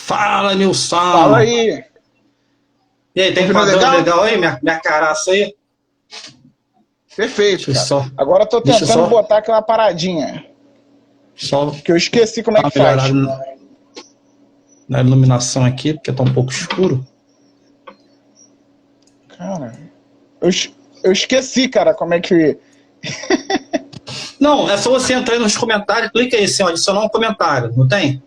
Fala, Fala Nilson! aí. E aí, tem Ouvindo padrão legal? legal aí? Minha caraça aí? Perfeito, Deixa eu cara. só, Agora eu tô deixa eu tentando só, botar aquela paradinha, só que eu esqueci como é dar que uma melhorada faz. na iluminação aqui, porque tá um pouco escuro. Cara, eu, es- eu esqueci, cara, como é que... Não, é só você entrar aí nos comentários, clica aí assim, ó, adicionar um comentário, não tem?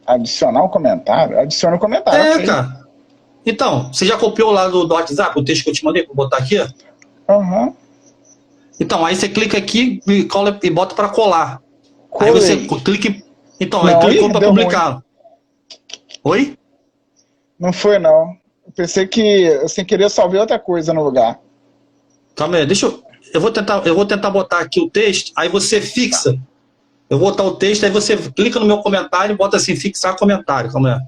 Adicionar um comentário? Adiciona um comentário, É, ok. cara. Então, você já copiou lá do WhatsApp o texto que eu te mandei pra botar aqui? Aham. Então, aí você clica aqui e, cola, e bota pra colar. Aí você Colei. clica. Então, aí Não, clicou ih, pra deu ruim. publicar. Oi? Não foi, não. Eu pensei que eu sem querer salvei outra coisa no lugar. Calma aí, deixa eu. Eu vou tentar botar aqui o texto, aí você fixa. Eu vou botar o texto, aí você clica no meu comentário e bota assim, fixar comentário. Calma aí.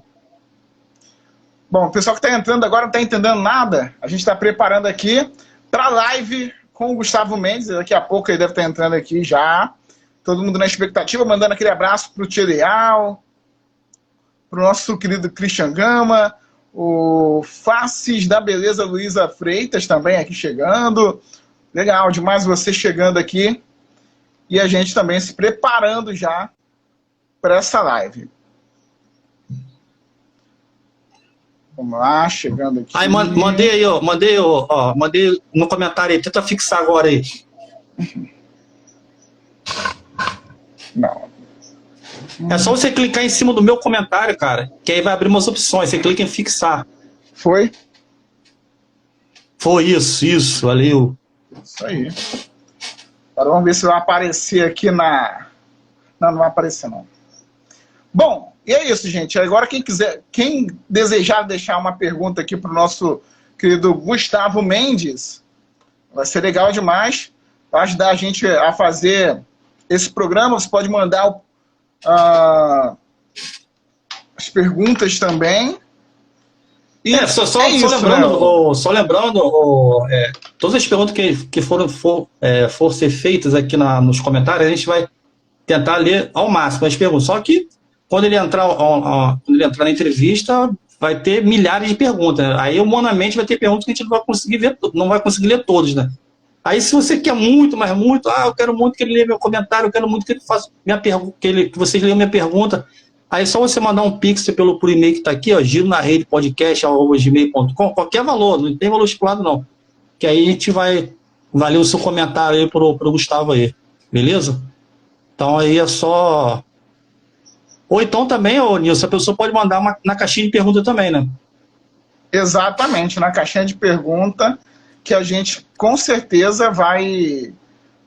Bom, o pessoal que está entrando agora não está entendendo nada. A gente está preparando aqui para a live com o Gustavo Mendes. Daqui a pouco ele deve estar entrando aqui já. Todo mundo na expectativa, mandando aquele abraço para o Tia Leal, para o nosso querido Christian Gama, o Faces da Beleza Luísa Freitas também aqui chegando. Legal, demais você chegando aqui. E a gente também se preparando já para essa live. Vamos lá, chegando aqui. Aí mandei aí, ó. Mandei no comentário aí. Tenta fixar agora aí. Não. É só você clicar em cima do meu comentário, cara, que aí vai abrir umas opções. Você clica em fixar. Foi? Foi isso, valeu. Isso aí. Agora vamos ver se vai aparecer aqui na... Não, não vai aparecer não. Bom, e é isso, gente. Agora quem desejar deixar uma pergunta aqui para o nosso querido Gustavo Mendes, vai ser legal demais. Vai ajudar a gente a fazer esse programa. Você pode mandar as perguntas também. E Só é isso, lembrando, né? todas as perguntas que for ser feitas aqui nos comentários, a gente vai tentar ler ao máximo as perguntas. Só que quando ele entrar na entrevista, vai ter milhares de perguntas. Aí, humanamente, vai ter perguntas que a gente não vai conseguir ver, não vai conseguir ler todas, né? Aí, se você quer muito, mas muito, eu quero muito que ele leia meu comentário, eu quero muito que ele faça minha pergunta, que vocês leiam minha pergunta. Aí é só você mandar um pix por e-mail que está aqui, ó, gironarredepodcast@gmail.com, qualquer valor, não tem valor estipulado não. Que aí a gente vai ler o seu comentário aí pro Gustavo aí, beleza? Então aí é só... Ou então também, Nilson, a pessoa pode mandar na caixinha de pergunta também, né? Exatamente, na caixinha de pergunta, que a gente com certeza vai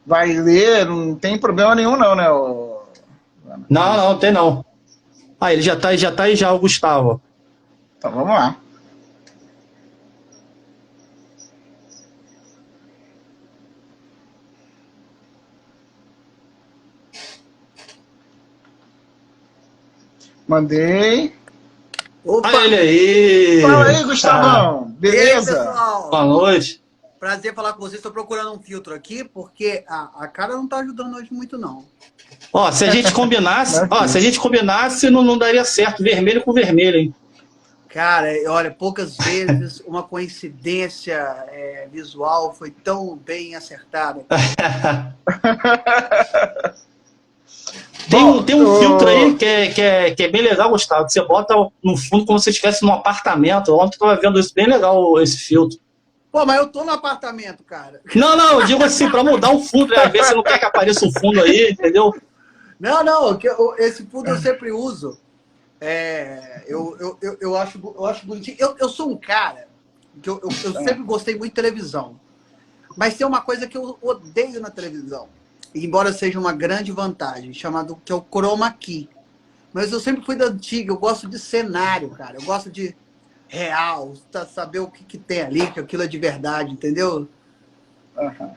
ler, não tem problema nenhum não, né? Não, tem não. Ah, ele já tá aí já, o Gustavo. Então vamos lá. Ah, Mandei. Opa! ele aí! Fala aí, Gustavão. E aí, Beleza? pessoal? Boa noite. Prazer falar com vocês. Estou procurando um filtro aqui, porque a cara não está ajudando hoje muito, não. Ó, se a gente combinasse, não daria certo. Vermelho com vermelho, hein? Cara, olha, poucas vezes uma coincidência visual foi tão bem acertada. Tem um filtro aí que é bem legal, Gustavo. Que você bota no fundo como se você estivesse num apartamento. Ontem eu tava vendo isso, bem legal esse filtro. Pô, mas eu tô no apartamento, cara. Não, eu digo assim, pra mudar o fundo, né? Às vezes você não quer que apareça o fundo aí, entendeu? Não, esse fundo eu sempre uso. Eu acho bonitinho. Eu sou um cara que eu sempre gostei muito de televisão. Mas tem uma coisa que eu odeio na televisão, embora seja uma grande vantagem, que é o chroma key. Mas eu sempre fui da antiga, eu gosto de cenário, cara. Eu gosto de real, saber o que tem ali, que aquilo é de verdade, entendeu? Uhum.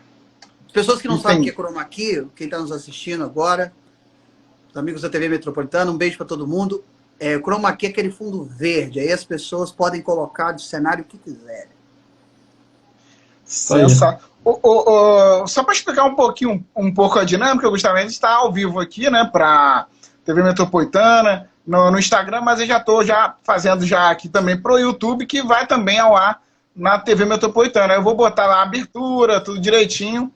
As pessoas que não sabem o que é chroma key, quem está nos assistindo agora, os amigos da TV Metropolitana, um beijo para todo mundo. O chroma key é aquele fundo verde, aí as pessoas podem colocar de cenário o que quiserem. Sensacional. Só para explicar um pouco a dinâmica, Gustavo, a gente está ao vivo aqui, né, para TV Metropolitana, no Instagram, mas eu já estou fazendo aqui também pro YouTube, que vai também ao ar na TV Metropolitana. Eu vou botar lá a abertura, tudo direitinho,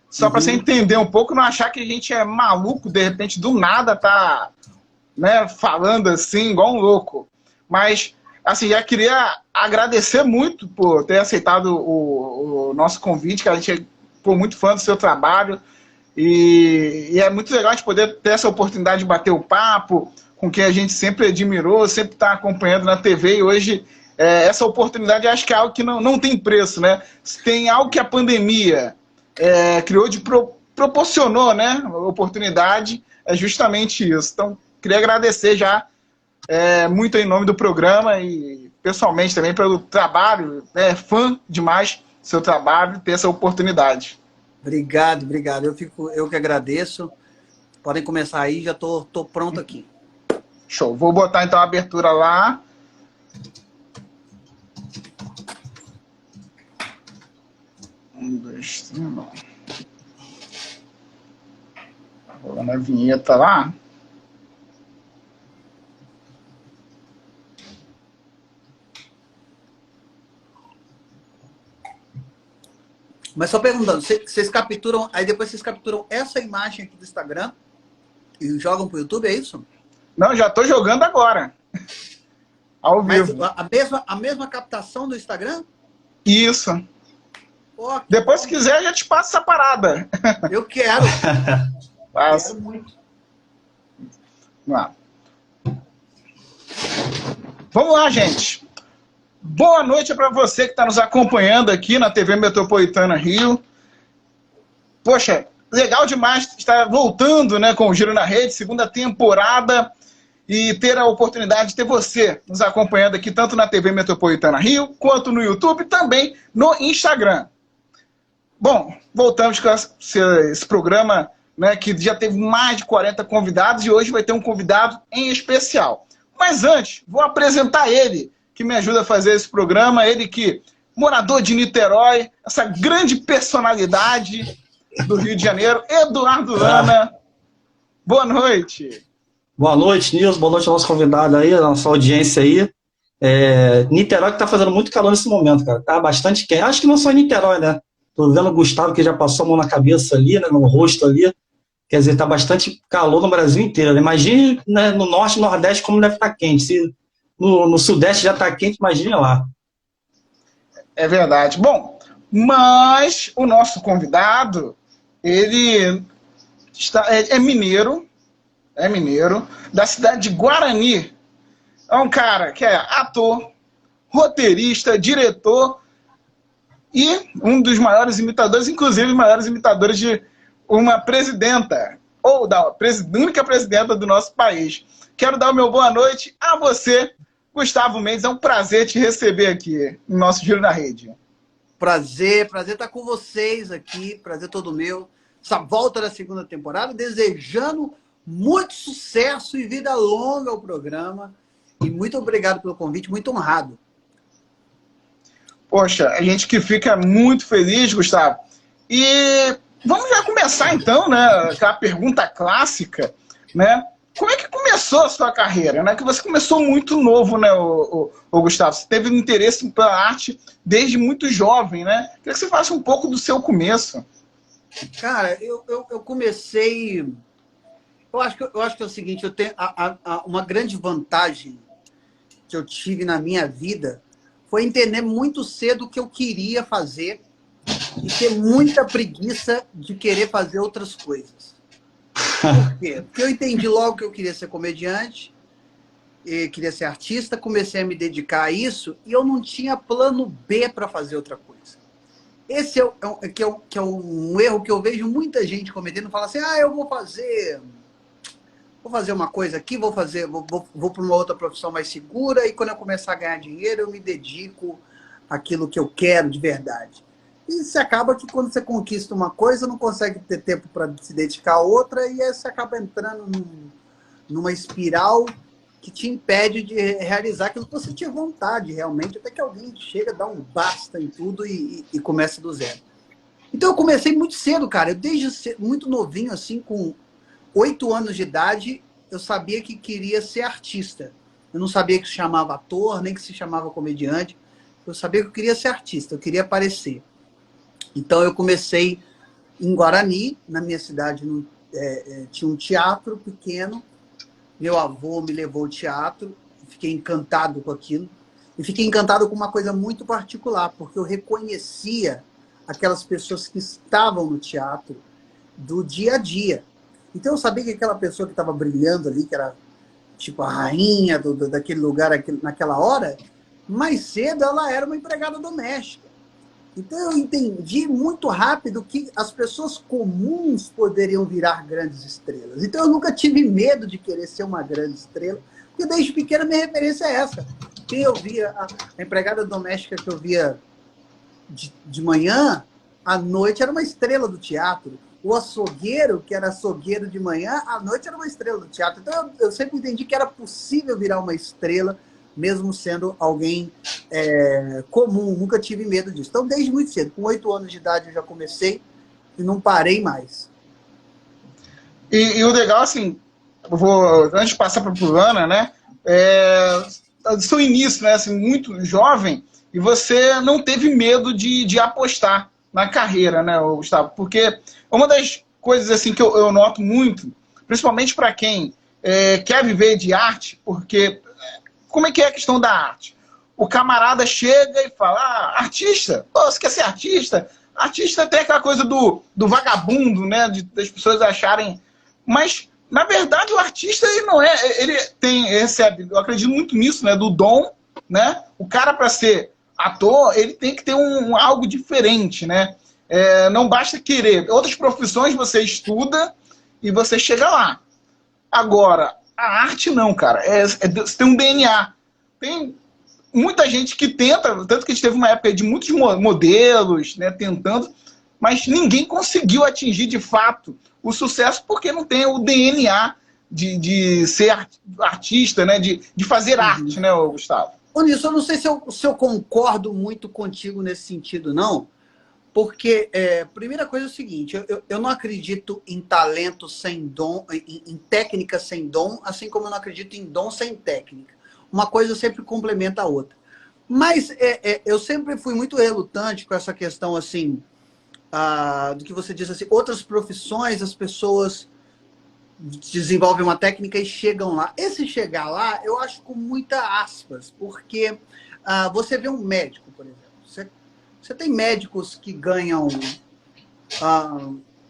só para você entender um pouco, não achar que a gente é maluco, de repente, do nada tá, né, falando assim, igual um louco. Mas, assim, já queria agradecer muito por ter aceitado o nosso convite, que a gente é muito fã do seu trabalho, e é muito legal a gente poder ter essa oportunidade de bater o papo com quem a gente sempre admirou, sempre está acompanhando na TV, e hoje essa oportunidade acho que é algo que não tem preço, né? Tem algo que a pandemia criou, proporcionou, né? A oportunidade, é justamente isso. Então, queria agradecer já muito em nome do programa e pessoalmente também pelo trabalho, fã demais do seu trabalho, ter essa oportunidade. Obrigado. Eu que agradeço. Podem começar aí, já tô pronto aqui. Show. Vou botar então a abertura lá. Um, dois, três, não. Rolando a vinheta lá. Mas só perguntando, vocês capturam, aí depois vocês capturam essa imagem aqui do Instagram e jogam pro YouTube, é isso? Não, já estou jogando agora. Ao vivo. Mas a mesma captação do Instagram? Isso. Pô, depois, se quiser, já te passo essa parada. Eu quero. Passo. Quero muito. Vamos lá, gente. Boa noite para você que está nos acompanhando aqui na TV Metropolitana Rio. Poxa, legal demais estar voltando, né, com o Giro na Rede, segunda temporada, e ter a oportunidade de ter você nos acompanhando aqui, tanto na TV Metropolitana Rio, quanto no YouTube, e também no Instagram. Bom, voltamos com esse programa, né, que já teve mais de 40 convidados, e hoje vai ter um convidado em especial. Mas antes, vou apresentar ele, que me ajuda a fazer esse programa, ele que, morador de Niterói, essa grande personalidade do Rio de Janeiro, Eduardo Lana. Boa noite. Boa noite, Nilson. Boa noite ao nosso convidado aí, a nossa audiência aí. Niterói que tá fazendo muito calor nesse momento, cara. Tá bastante quente. Acho que não só em Niterói, né? Tô vendo o Gustavo que já passou a mão na cabeça ali, né, no rosto ali. Quer dizer, tá bastante calor no Brasil inteiro. Né? Imagine, né, no norte e nordeste como deve estar quente. Se no sudeste já tá quente, imagine lá. É verdade. Bom, mas o nosso convidado, ele é mineiro, da cidade de Guarani. É um cara que é ator, roteirista, diretor e um dos maiores imitadores, inclusive os maiores imitadores de uma presidenta, ou da única presidenta do nosso país. Quero dar o meu boa noite a você, Gustavo Mendes. É um prazer te receber aqui no nosso Giro na Rede. Prazer estar com vocês aqui, prazer todo meu. Essa volta da segunda temporada, desejando muito sucesso e vida longa ao programa. E muito obrigado pelo convite, muito honrado. Poxa, a gente que fica muito feliz, Gustavo. E vamos já começar então, né? Aquela pergunta clássica, né? Como é que começou a sua carreira, né? Que você começou muito novo, né, o Gustavo? Você teve um interesse pela arte desde muito jovem, né? Queria que você falasse um pouco do seu começo. Cara, eu comecei... Eu acho que é o seguinte, eu tenho uma grande vantagem que eu tive na minha vida foi entender muito cedo o que eu queria fazer e ter muita preguiça de querer fazer outras coisas. Por quê? Porque eu entendi logo que eu queria ser comediante, queria ser artista, comecei a me dedicar a isso e eu não tinha plano B para fazer outra coisa. Esse é um erro que eu vejo muita gente cometendo, fala assim, eu vou fazer uma coisa aqui, vou para uma outra profissão mais segura e quando eu começar a ganhar dinheiro eu me dedico àquilo que eu quero de verdade. E se acaba que quando você conquista uma coisa, não consegue ter tempo para se dedicar a outra e aí você acaba entrando numa espiral que te impede de realizar aquilo que você tinha vontade realmente, até que alguém chega, dá um basta em tudo e começa do zero. Então eu comecei muito cedo, cara. Eu desde muito novinho, assim, com 8 anos de idade, eu sabia que queria ser artista. Eu não sabia que se chamava ator, nem que se chamava comediante. Eu sabia que eu queria ser artista, eu queria aparecer. Então eu comecei em Guarani, na minha cidade tinha um teatro pequeno. Meu avô me levou ao teatro, fiquei encantado com aquilo. E fiquei encantado com uma coisa muito particular, porque eu reconhecia aquelas pessoas que estavam no teatro do dia a dia. Então eu sabia que aquela pessoa que estava brilhando ali, que era tipo a rainha daquele lugar naquela hora, mais cedo ela era uma empregada doméstica. Então eu entendi muito rápido que as pessoas comuns poderiam virar grandes estrelas. Então eu nunca tive medo de querer ser uma grande estrela, porque desde pequena minha referência é essa. Quem eu via, a empregada doméstica que eu via de manhã, à noite era uma estrela do teatro. O açougueiro, que era açougueiro de manhã, à noite era uma estrela do teatro. Então eu sempre entendi que era possível virar uma estrela, mesmo sendo alguém comum. Nunca tive medo disso. Então, desde muito cedo, com 8 anos de idade, eu já comecei e não parei mais. E o legal, assim, antes de passar para a Fulana, né? Seu início, né? Assim, muito jovem, e você não teve medo de apostar na carreira, né, Gustavo? Porque uma das coisas assim que eu noto muito, principalmente para quem quer viver de arte, porque como é que é a questão da arte? O camarada chega e fala, artista? Pô, você quer ser artista? Artista tem aquela coisa do vagabundo, né? Das pessoas acharem... Mas, na verdade, o artista, ele não é... Ele recebe, eu acredito muito nisso, né? Do dom, né? O cara, para ser ator, ele tem que ter algo diferente, né? Não basta querer. Outras profissões você estuda e você chega lá. Agora, a arte não, cara. Você tem um DNA. Tem muita gente que tenta, tanto que a gente teve uma época de muitos modelos, né, tentando, mas ninguém conseguiu atingir de fato o sucesso porque não tem o DNA de ser artista, né, de fazer arte, né, Gustavo? Ô, Nilson, eu não sei se eu concordo muito contigo nesse sentido, não, porque, primeira coisa é o seguinte, eu não acredito em talento sem dom, em técnica sem dom, assim como eu não acredito em dom sem técnica. Uma coisa sempre complementa a outra. Mas eu sempre fui muito relutante com essa questão, assim, do que você disse, assim, outras profissões, as pessoas desenvolvem uma técnica e chegam lá. Esse chegar lá, eu acho com muita aspas, porque você vê um médico, por exemplo. Você tem médicos que ganham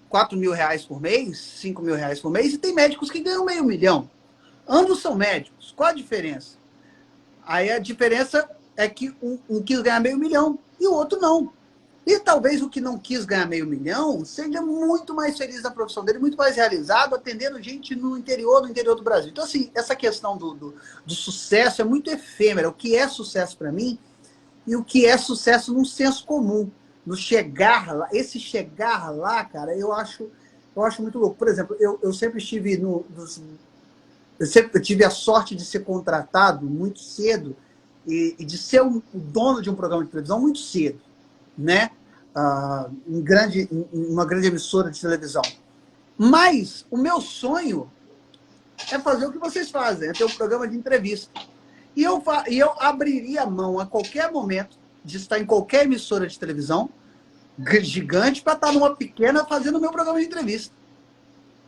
4 mil reais por mês, 5 mil reais por mês, e tem médicos que ganham meio milhão. Ambos são médicos. Qual a diferença? Aí a diferença é que um quis ganhar meio milhão e o outro não. E talvez o que não quis ganhar meio milhão seja muito mais feliz na profissão dele, muito mais realizado, atendendo gente no interior do Brasil. Então, assim, essa questão do sucesso é muito efêmera. O que é sucesso para mim e o que é sucesso num senso comum. No chegar lá, esse chegar lá, cara, eu acho muito louco. Por exemplo, eu sempre estive eu tive a sorte de ser contratado muito cedo e de ser o dono de um programa de televisão muito cedo, né? Em uma grande emissora de televisão. Mas o meu sonho é fazer o que vocês fazem, é ter um programa de entrevista. E eu abriria a mão a qualquer momento de estar em qualquer emissora de televisão gigante para estar numa pequena fazendo o meu programa de entrevista.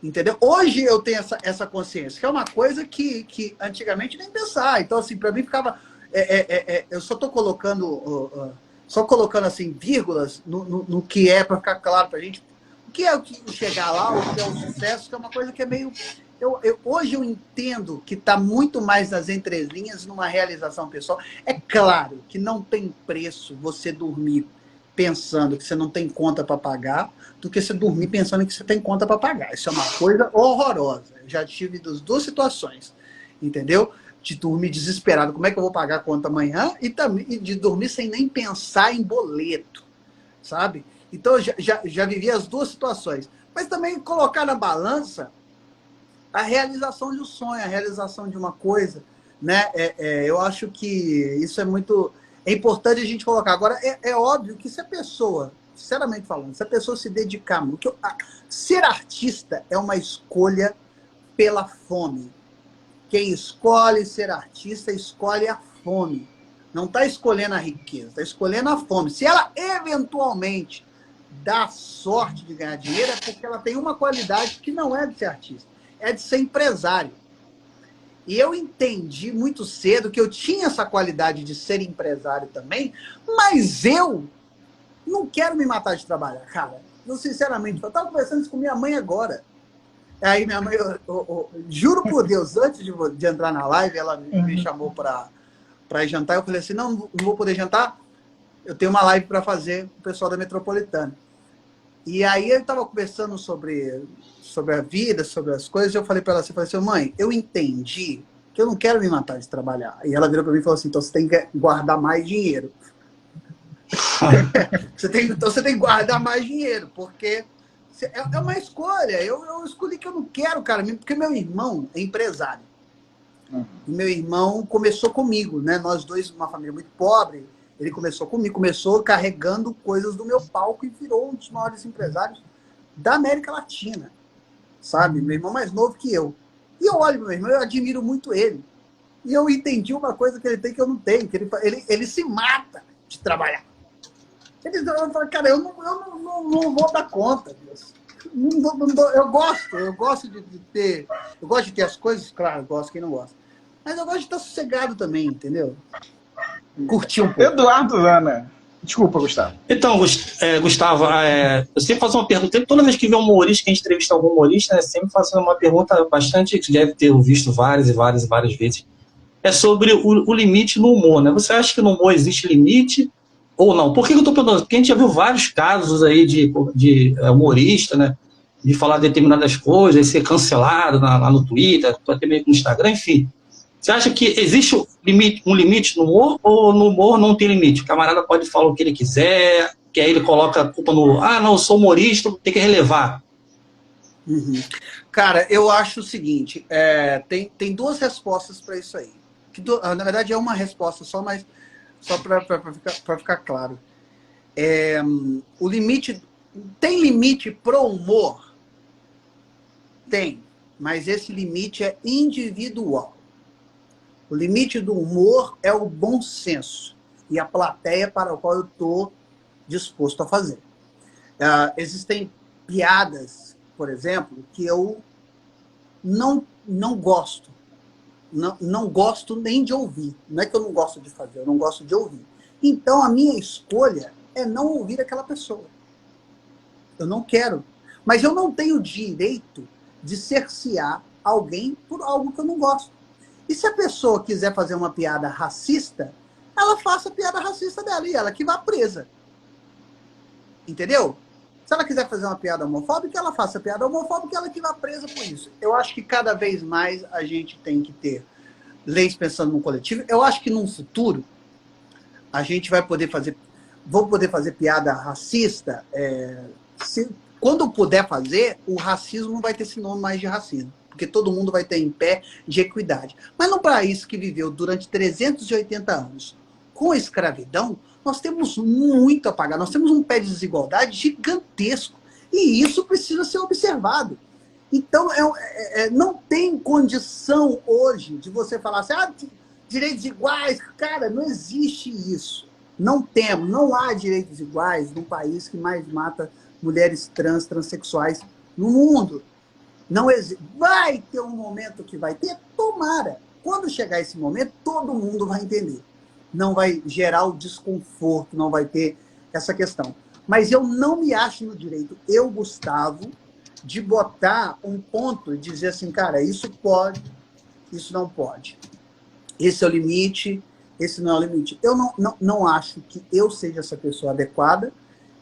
Entendeu? Hoje eu tenho essa consciência, que é uma coisa que antigamente nem pensar. Então, assim, para mim ficava... eu só estou colocando... só colocando, assim, vírgulas no que é, para ficar claro para a gente. O que é o que chegar lá, o que é o sucesso, que é uma coisa que é meio... hoje eu entendo que está muito mais nas entrelinhas, numa realização pessoal. É claro que não tem preço você dormir pensando que você não tem conta para pagar, do que você dormir pensando que você tem conta para pagar. Isso é uma coisa horrorosa. Eu já tive das duas situações, entendeu? De dormir desesperado, como é que eu vou pagar a conta amanhã? E de dormir sem nem pensar em boleto, sabe? Então, eu já vivi as duas situações. Mas também colocar na balança a realização de um sonho, a realização de uma coisa, né? Eu acho que isso é muito... É importante a gente colocar. Agora, é óbvio que se a pessoa, sinceramente falando, se a pessoa se dedicar muito... Ser artista é uma escolha pela fome. quem escolhe ser artista escolhe a fome. Não está escolhendo a riqueza, está escolhendo a fome. Se ela eventualmente dá sorte de ganhar dinheiro, é porque ela tem uma qualidade que não é de ser artista, é de ser empresário. E eu entendi muito cedo que eu tinha essa qualidade de ser empresário também, mas eu não quero me matar de trabalhar, cara. Eu, sinceramente, eu estava conversando isso com minha mãe agora. Aí minha mãe, juro por Deus, antes de entrar na live, ela me chamou para ir jantar. Eu falei assim, não vou poder jantar, eu tenho uma live para fazer com o pessoal da Metropolitana. E aí eu estava conversando sobre a vida, sobre as coisas, e eu falei para ela assim, mãe, eu entendi que eu não quero me matar de trabalhar. E ela virou para mim e falou assim, então você tem que guardar mais dinheiro. Então você tem que guardar mais dinheiro, porque é uma escolha. Eu escolhi que eu não quero, cara, porque meu irmão é empresário. Meu irmão começou comigo, né? Nós dois, uma família muito pobre. Ele começou comigo, começou carregando coisas do meu palco e virou um dos maiores empresários da América Latina, sabe? Meu irmão mais novo que eu. E eu olho meu irmão, eu admiro muito ele. E eu entendi uma coisa que ele tem que eu não tenho, que ele se mata de trabalhar. Eu falo, cara, eu não vou dar conta disso. Eu gosto de ter as coisas, claro, eu gosto, quem não gosta. Mas eu gosto de estar sossegado também, entendeu? Curtir um pouco. Eduardo Lana. Desculpa, Gustavo. Então, Gustavo, eu sempre faço uma pergunta. Toda vez que vê um humorista, que a gente entrevista algum humorista, né, sempre faço uma pergunta bastante, que você deve ter visto várias vezes. É sobre o limite no humor, né? Você acha que no humor existe limite ou não? Por que eu estou perguntando? Porque a gente já viu vários casos aí de humorista, né? De falar determinadas coisas, ser cancelado lá no Twitter, até mesmo no Instagram, enfim. Você acha que existe um limite no humor ou no humor não tem limite? O camarada pode falar o que ele quiser, que aí ele coloca a culpa no... não, eu sou humorista, tem que relevar. Uhum. Cara, eu acho o seguinte, tem duas respostas para isso aí. Na verdade é uma resposta só, mas só para ficar claro. O limite... Tem limite pro humor? Tem, mas esse limite é individual. O limite do humor é o bom senso e a plateia para a qual eu estou disposto a fazer. Existem piadas, por exemplo, que eu não gosto. Não gosto nem de ouvir. Não é que eu não gosto de fazer, eu não gosto de ouvir. Então, a minha escolha é não ouvir aquela pessoa. Eu não quero. Mas eu não tenho direito de cercear alguém por algo que eu não gosto. E se a pessoa quiser fazer uma piada racista, ela faça a piada racista dela e ela que vá presa. Entendeu? Se ela quiser fazer uma piada homofóbica, ela faça a piada homofóbica e ela que vá presa por isso. Eu acho que cada vez mais a gente tem que ter leis pensando no coletivo. Eu acho que num futuro a gente vai poder fazer... Vou poder fazer piada racista. Quando puder fazer, o racismo não vai ter esse nome mais de racismo. Porque todo mundo vai ter em pé de equidade. Mas num país que viveu durante 380 anos com a escravidão, nós temos muito a pagar. Nós temos um pé de desigualdade gigantesco. E isso precisa ser observado. Então, não tem condição hoje de você falar assim, direitos iguais. Cara, não existe isso. Não há direitos iguais num país que mais mata mulheres transexuais no mundo. Não existe. Vai ter um momento que vai ter? Tomara. Quando chegar esse momento, todo mundo vai entender. Não vai gerar o desconforto, não vai ter essa questão. Mas eu não me acho no direito, eu, Gustavo, de botar um ponto e dizer assim, cara, isso pode, isso não pode. Esse é o limite, esse não é o limite. Eu não acho que eu seja essa pessoa adequada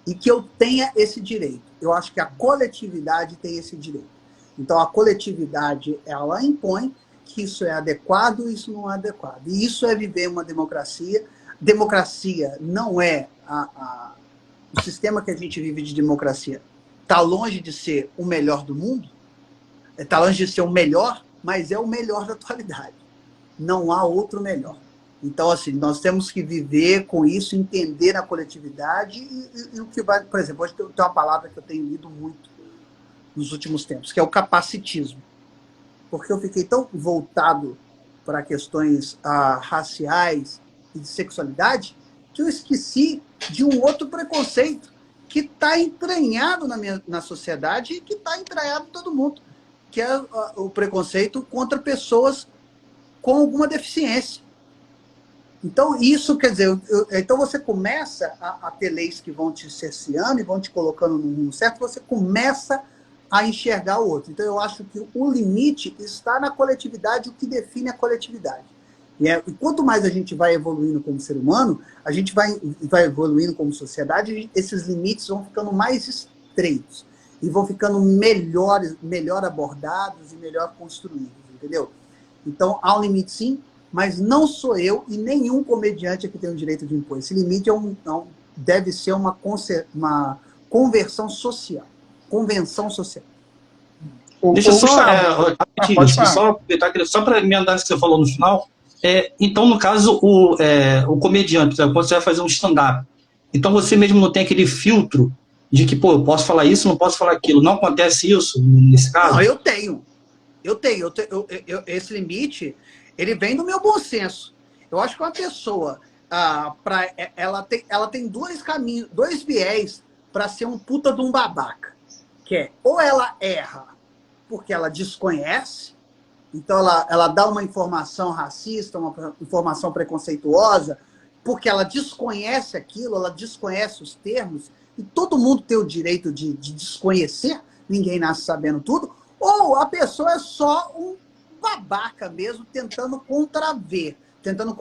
e que eu tenha esse direito. Eu acho que a coletividade tem esse direito. Então, a coletividade, ela impõe que isso é adequado e isso não é adequado. E isso é viver uma democracia. Democracia não é o sistema que a gente vive de democracia. Está longe de ser o melhor do mundo, está longe de ser o melhor, mas é o melhor da atualidade. Não há outro melhor. Então, assim, nós temos que viver com isso, entender a coletividade e o que vai... Por exemplo, hoje tem uma palavra que eu tenho lido muito nos últimos tempos, que é o capacitismo. Porque eu fiquei tão voltado para questões raciais e de sexualidade, que eu esqueci de um outro preconceito que está entranhado na sociedade e que está entranhado em todo mundo, que é o preconceito contra pessoas com alguma deficiência. Então, isso quer dizer, então você começa a ter leis que vão te cerceando e vão te colocando no rumo certo, você começa a enxergar o outro. Então, eu acho que o limite está na coletividade, o que define a coletividade. E quanto mais a gente vai evoluindo como ser humano, a gente vai evoluindo como sociedade, esses limites vão ficando mais estreitos e vão ficando melhor abordados e melhor construídos, entendeu? Então, há um limite sim, mas não sou eu e nenhum comediante que tem o direito de impor. Esse limite deve ser uma conversão social. Convenção social. Deixa eu só aproveitar, só para emendar o que você falou no final. Então, no caso, o comediante, quando você vai fazer um stand-up, então você mesmo não tem aquele filtro de que, pô, eu posso falar isso, não posso falar aquilo. Não acontece isso nesse caso? Não, eu tenho. Esse limite, ele vem do meu bom senso. Eu acho que uma pessoa, ela tem dois caminhos, dois viés para ser um puta de um babaca. Que é, ou ela erra porque ela desconhece, então ela dá uma informação racista, uma informação preconceituosa, porque ela desconhece aquilo, ela desconhece os termos, e todo mundo tem o direito de desconhecer, ninguém nasce sabendo tudo, ou a pessoa é só um babaca mesmo, tentando contraver, tentando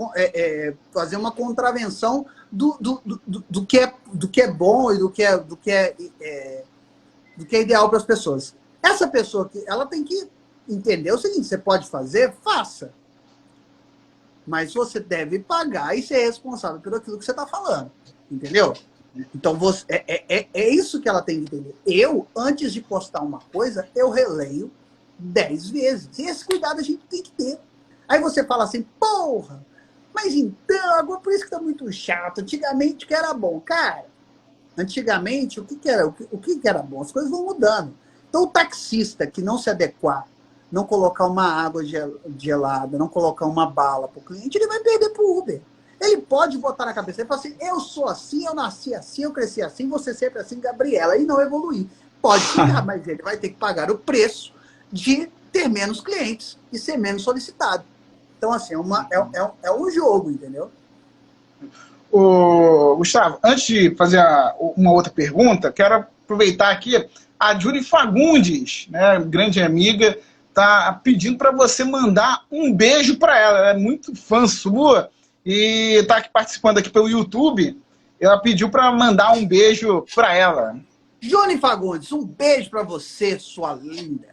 fazer uma contravenção do que é bom e do que é ideal para as pessoas. Essa pessoa, ela tem que entender o seguinte: você pode fazer, faça. Mas você deve pagar e ser responsável por aquilo que você está falando. Entendeu? Então, é isso que ela tem que entender. Eu, antes de postar uma coisa, eu releio 10 vezes. E esse cuidado a gente tem que ter. Aí você fala assim, porra, mas então, agora por isso que tá muito chato. Antigamente que era bom. Cara, antigamente, o que era bom? As coisas vão mudando. Então, o taxista que não se adequar, não colocar uma água gelada, não colocar uma bala para o cliente, ele vai perder para o Uber. Ele pode botar na cabeça e falar assim, eu sou assim, eu nasci assim, eu cresci assim, você sempre assim, Gabriela, e não evoluir. Pode ficar, mas ele vai ter que pagar o preço de ter menos clientes e ser menos solicitado. Então, assim, é um jogo, entendeu? Gustavo, antes de fazer uma outra pergunta, quero aproveitar aqui, a Judy Fagundes, né, grande amiga, tá pedindo para você mandar um beijo para ela. Ela é muito fã sua e tá aqui participando aqui pelo YouTube. Ela pediu para mandar um beijo para ela. Judy Fagundes, um beijo para você, sua linda.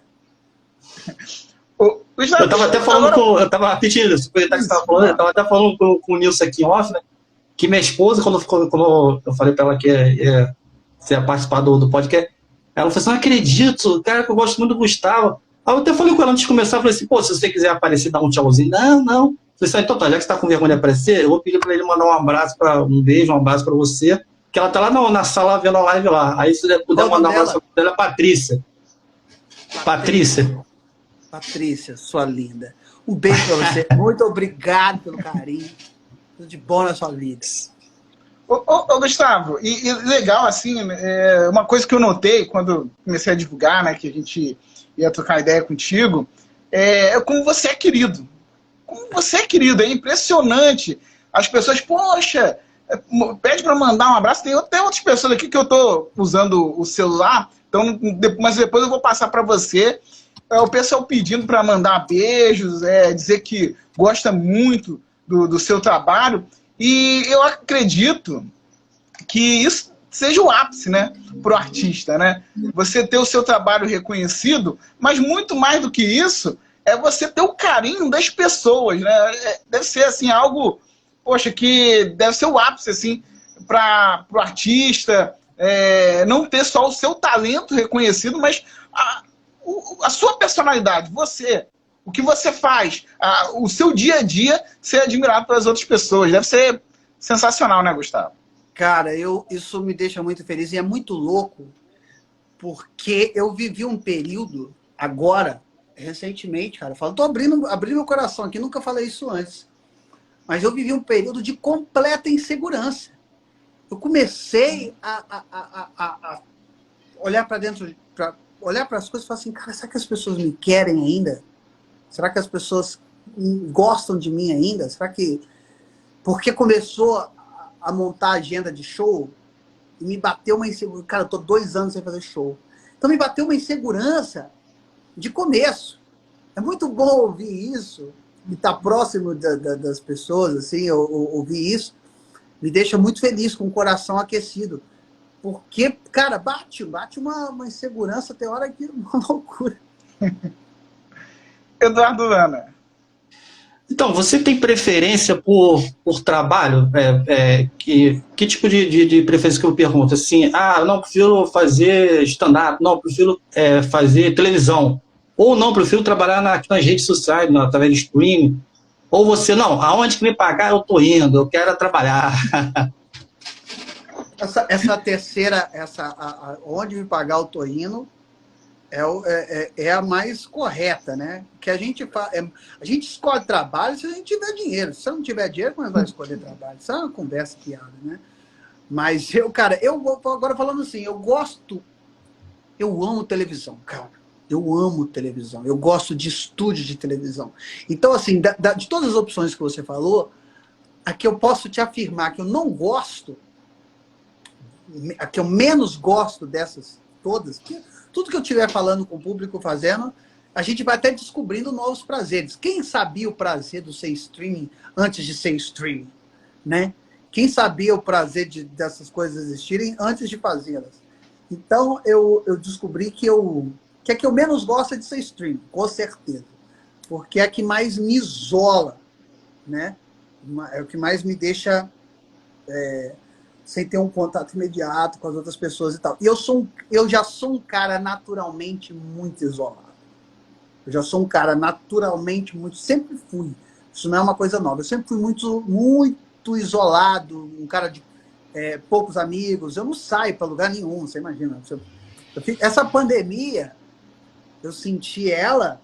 Eu tava até falando eu tava pedindo, aproveitar que você tava falando, eu tava até falando com o Nilson aqui off, né, que minha esposa, quando eu falei para ela que você ia participar do podcast, ela falou assim, não acredito, cara, que eu gosto muito do Gustavo. Aí eu até falei com ela antes de começar, eu falei assim, pô, se você quiser aparecer, dar um tchauzinho. Não. Eu falei assim, então tá, já que você tá com vergonha de aparecer, eu vou pedir para ele mandar um beijo, um abraço para você, que ela tá lá na sala vendo a live lá. Aí se você puder mandar um abraço para ela, Patrícia. Patrícia, sua linda. Um beijo para você. Muito obrigado pelo carinho. Tudo de bom na sua vida. Ô Gustavo, e legal, assim, uma coisa que eu notei quando comecei a divulgar, né, que a gente ia trocar ideia contigo, é como você é querido. Como você é querido, é impressionante. As pessoas, poxa, pede para mandar um abraço. Tem até outras pessoas aqui que eu tô usando o celular, então, mas depois eu vou passar para você. O pessoal pedindo para mandar beijos, dizer que gosta muito do seu trabalho. E eu acredito que isso seja o ápice, né, para o artista, né? Você ter o seu trabalho reconhecido, mas muito mais do que isso, é você ter o carinho das pessoas, né? Deve ser, assim, algo, poxa, que deve ser o ápice, assim, para o artista, não ter só o seu talento reconhecido, mas a sua personalidade, você, o que você faz, o seu dia a dia ser admirado pelas outras pessoas. Deve ser sensacional, né, Gustavo? Cara, isso me deixa muito feliz e é muito louco, porque eu vivi um período agora, recentemente, cara, eu falo, tô abrindo meu coração aqui, nunca falei isso antes. Mas eu vivi um período de completa insegurança. Eu comecei a olhar para dentro, olhar para as coisas e falar assim, cara, será que as pessoas me querem ainda? Será que as pessoas gostam de mim ainda? Será que... Porque começou a montar a agenda de show e me bateu uma insegurança. Cara, eu tô 2 anos sem fazer show. Então me bateu uma insegurança de começo. É muito bom ouvir isso e estar próximo das pessoas, assim, ouvir isso. Me deixa muito feliz, com o coração aquecido. Porque, cara, bate uma insegurança, tem hora que é uma loucura. Eduardo Lana. Então, você tem preferência por trabalho? Que tipo de preferência que eu pergunto? Assim, não, prefiro fazer stand-up, não, prefiro fazer televisão. Ou não, prefiro trabalhar nas redes sociais, através de streaming. Ou você, não, aonde que me pagar eu tô indo, eu quero trabalhar. Essa terceira, onde me pagar eu tô indo, é a mais correta, né? Que a gente escolhe trabalho se a gente tiver dinheiro. Se você não tiver dinheiro, como é que vai escolher trabalho? Isso é uma conversa piada, né? Mas agora falando assim, eu amo televisão, cara. Eu amo televisão. Eu gosto de estúdio de televisão. Então, assim, de todas as opções que você falou, a que eu posso te afirmar que eu não gosto, a que eu menos gosto dessas todas, que tudo que eu estiver falando com o público, fazendo, a gente vai até descobrindo novos prazeres. Quem sabia o prazer do ser streaming antes de ser streaming, né? Quem sabia o prazer dessas coisas existirem antes de fazê-las? Então, eu descobri que a que eu menos gosto é de ser streaming, com certeza. Porque é a que mais me isola, né? É o que mais me deixa... sem ter um contato imediato com as outras pessoas e tal. E eu já sou um cara naturalmente muito isolado. Eu já sou um cara naturalmente muito... Sempre fui. Isso não é uma coisa nova. Eu sempre fui muito, muito isolado, um cara de poucos amigos. Eu não saio para lugar nenhum, você imagina. Essa pandemia, eu senti ela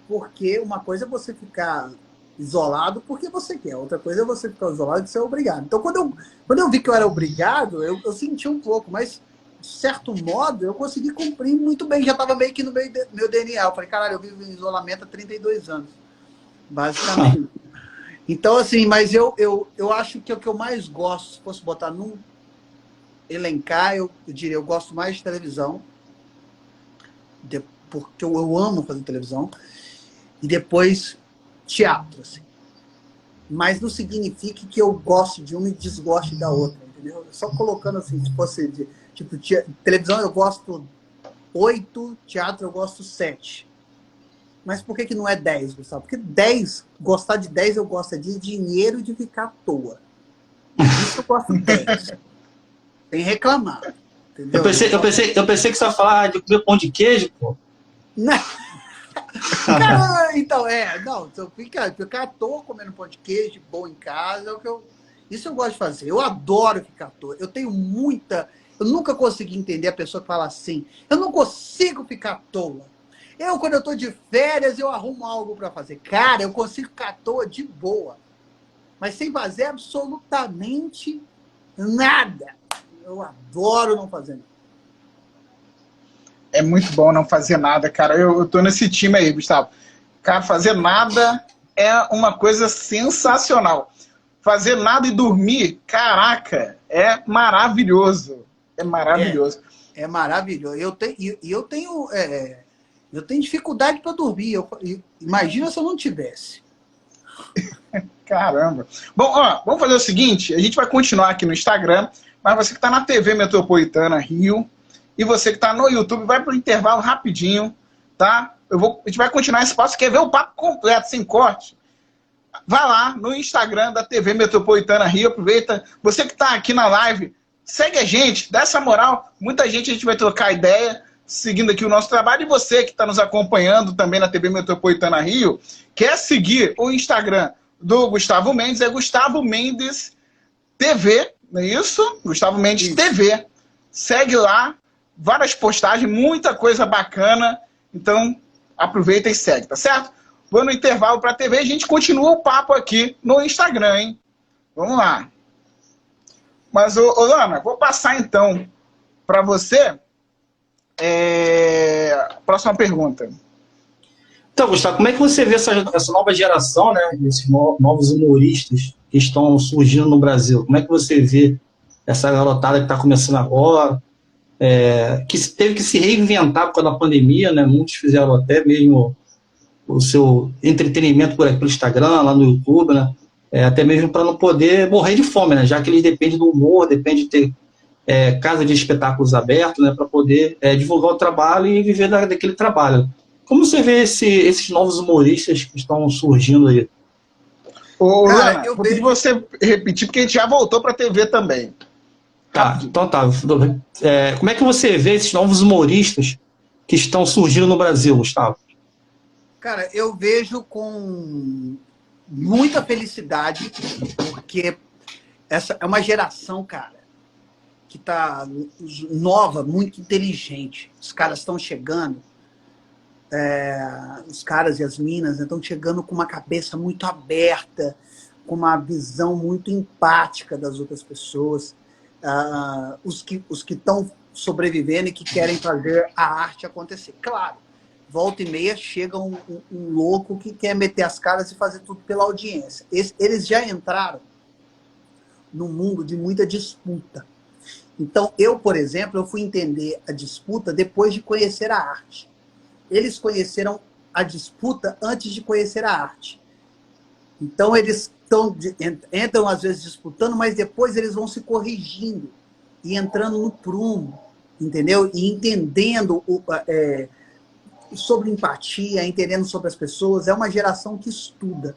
porque uma coisa é você ficar isolado porque você quer. Outra coisa é você ficar isolado porque você é obrigado. Então, quando eu vi que eu era obrigado, eu senti um pouco, mas, de certo modo, eu consegui cumprir muito bem. Já estava meio que no meu DNA. Eu falei, caralho, eu vivo em isolamento há 32 anos, basicamente. Então, assim, mas eu acho que o que eu mais gosto, se fosse botar num elencar, eu diria, eu gosto mais de televisão, porque eu amo fazer televisão, e depois teatro, assim. Mas não significa que eu goste de uma e desgoste da outra, entendeu? Só colocando assim, se fosse tipo, televisão eu gosto 8, teatro eu gosto 7. Mas por que não é 10, Gustavo? Porque 10, gostar de 10 eu gosto de dinheiro e de ficar à toa. Isso eu gosto de 10. Sem reclamar. Entendeu? Eu pensei que você ia falar de comer pão de queijo, pô. Não. Cara, então, não, ficar à toa comendo pão de queijo, bom em casa, isso eu gosto de fazer. Eu adoro ficar à toa. Eu nunca consegui entender a pessoa que fala assim, eu não consigo ficar à toa. Quando eu tô de férias, eu arrumo algo para fazer. Cara, eu consigo ficar à toa de boa, mas sem fazer absolutamente nada. Eu adoro não fazer nada. É muito bom não fazer nada, cara. Eu tô nesse time aí, Gustavo. Cara, fazer nada é uma coisa sensacional. Fazer nada e dormir, caraca, é maravilhoso. É maravilhoso. É maravilhoso. Eu tenho dificuldade para dormir. Imagina se eu não tivesse. Caramba. Bom, vamos fazer o seguinte. A gente vai continuar aqui no Instagram, mas você que está na TV Metropolitana Rio, e você que está no YouTube, vai para o intervalo rapidinho, tá? A gente vai continuar esse passo. Quer ver o papo completo, sem corte? Vai lá no Instagram da TV Metropolitana Rio, aproveita. Você que está aqui na live, segue a gente, dá essa moral. Muita gente a gente vai trocar ideia, seguindo aqui o nosso trabalho. E você que está nos acompanhando também na TV Metropolitana Rio, quer seguir o Instagram do Gustavo Mendes, é Gustavo Mendes TV, não é isso? Gustavo Mendes TV. Segue lá. Várias postagens, muita coisa bacana. Então, aproveita e segue, tá certo? Vou no intervalo para a TV e a gente continua o papo aqui no Instagram, hein? Vamos lá. Mas, ô Lana, vou passar então para você próxima pergunta. Então, Gustavo, como é que você vê essa nova geração, né, esses novos humoristas que estão surgindo no Brasil? Como é que você vê essa garotada que está começando agora, que teve que se reinventar por causa da pandemia, né? Muitos fizeram até mesmo o seu entretenimento por aqui, pelo Instagram, lá no YouTube, né? Até mesmo para não poder morrer de fome, né? Já que eles dependem do humor, dependem de ter casa de espetáculos abertos, né? Para poder divulgar o trabalho e viver daquele trabalho. Como você vê esses novos humoristas que estão surgindo aí? Ô, Lana, vou pedir você repetir, porque a gente já voltou para a TV também. Tá, então tá. Como é que você vê esses novos humoristas que estão surgindo no Brasil, Gustavo? Cara, eu vejo com muita felicidade, porque essa é uma geração, cara, que tá nova, muito inteligente. Os caras estão chegando, os caras e as minas estão chegando com uma cabeça muito aberta, com uma visão muito empática das outras pessoas. Os que estão sobrevivendo e que querem fazer a arte acontecer. Claro, volta e meia chega um louco que quer meter as caras e fazer tudo pela audiência. Eles já entraram num mundo de muita disputa. Então, eu, por exemplo, eu fui entender a disputa depois de conhecer a arte. Eles conheceram a disputa antes de conhecer a arte. Então, eles entram, às vezes, disputando, mas depois eles vão se corrigindo e entrando no prumo, entendeu? E entendendo sobre empatia, entendendo sobre as pessoas. É uma geração que estuda.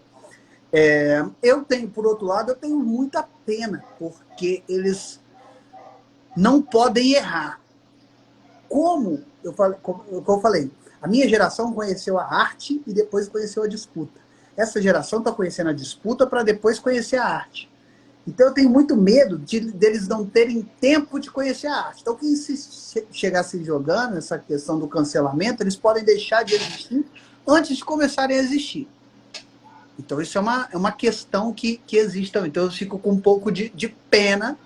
Por outro lado, eu tenho muita pena, porque eles não podem errar. Como eu falei, a minha geração conheceu a arte e depois conheceu a disputa. Essa geração está conhecendo a disputa para depois conhecer a arte. Então eu tenho muito medo deles não terem tempo de conhecer a arte. Então quem se chegar se jogando essa questão do cancelamento, eles podem deixar de existir antes de começarem a existir. Então isso é uma questão que existe também. Então eu fico com um pouco de pena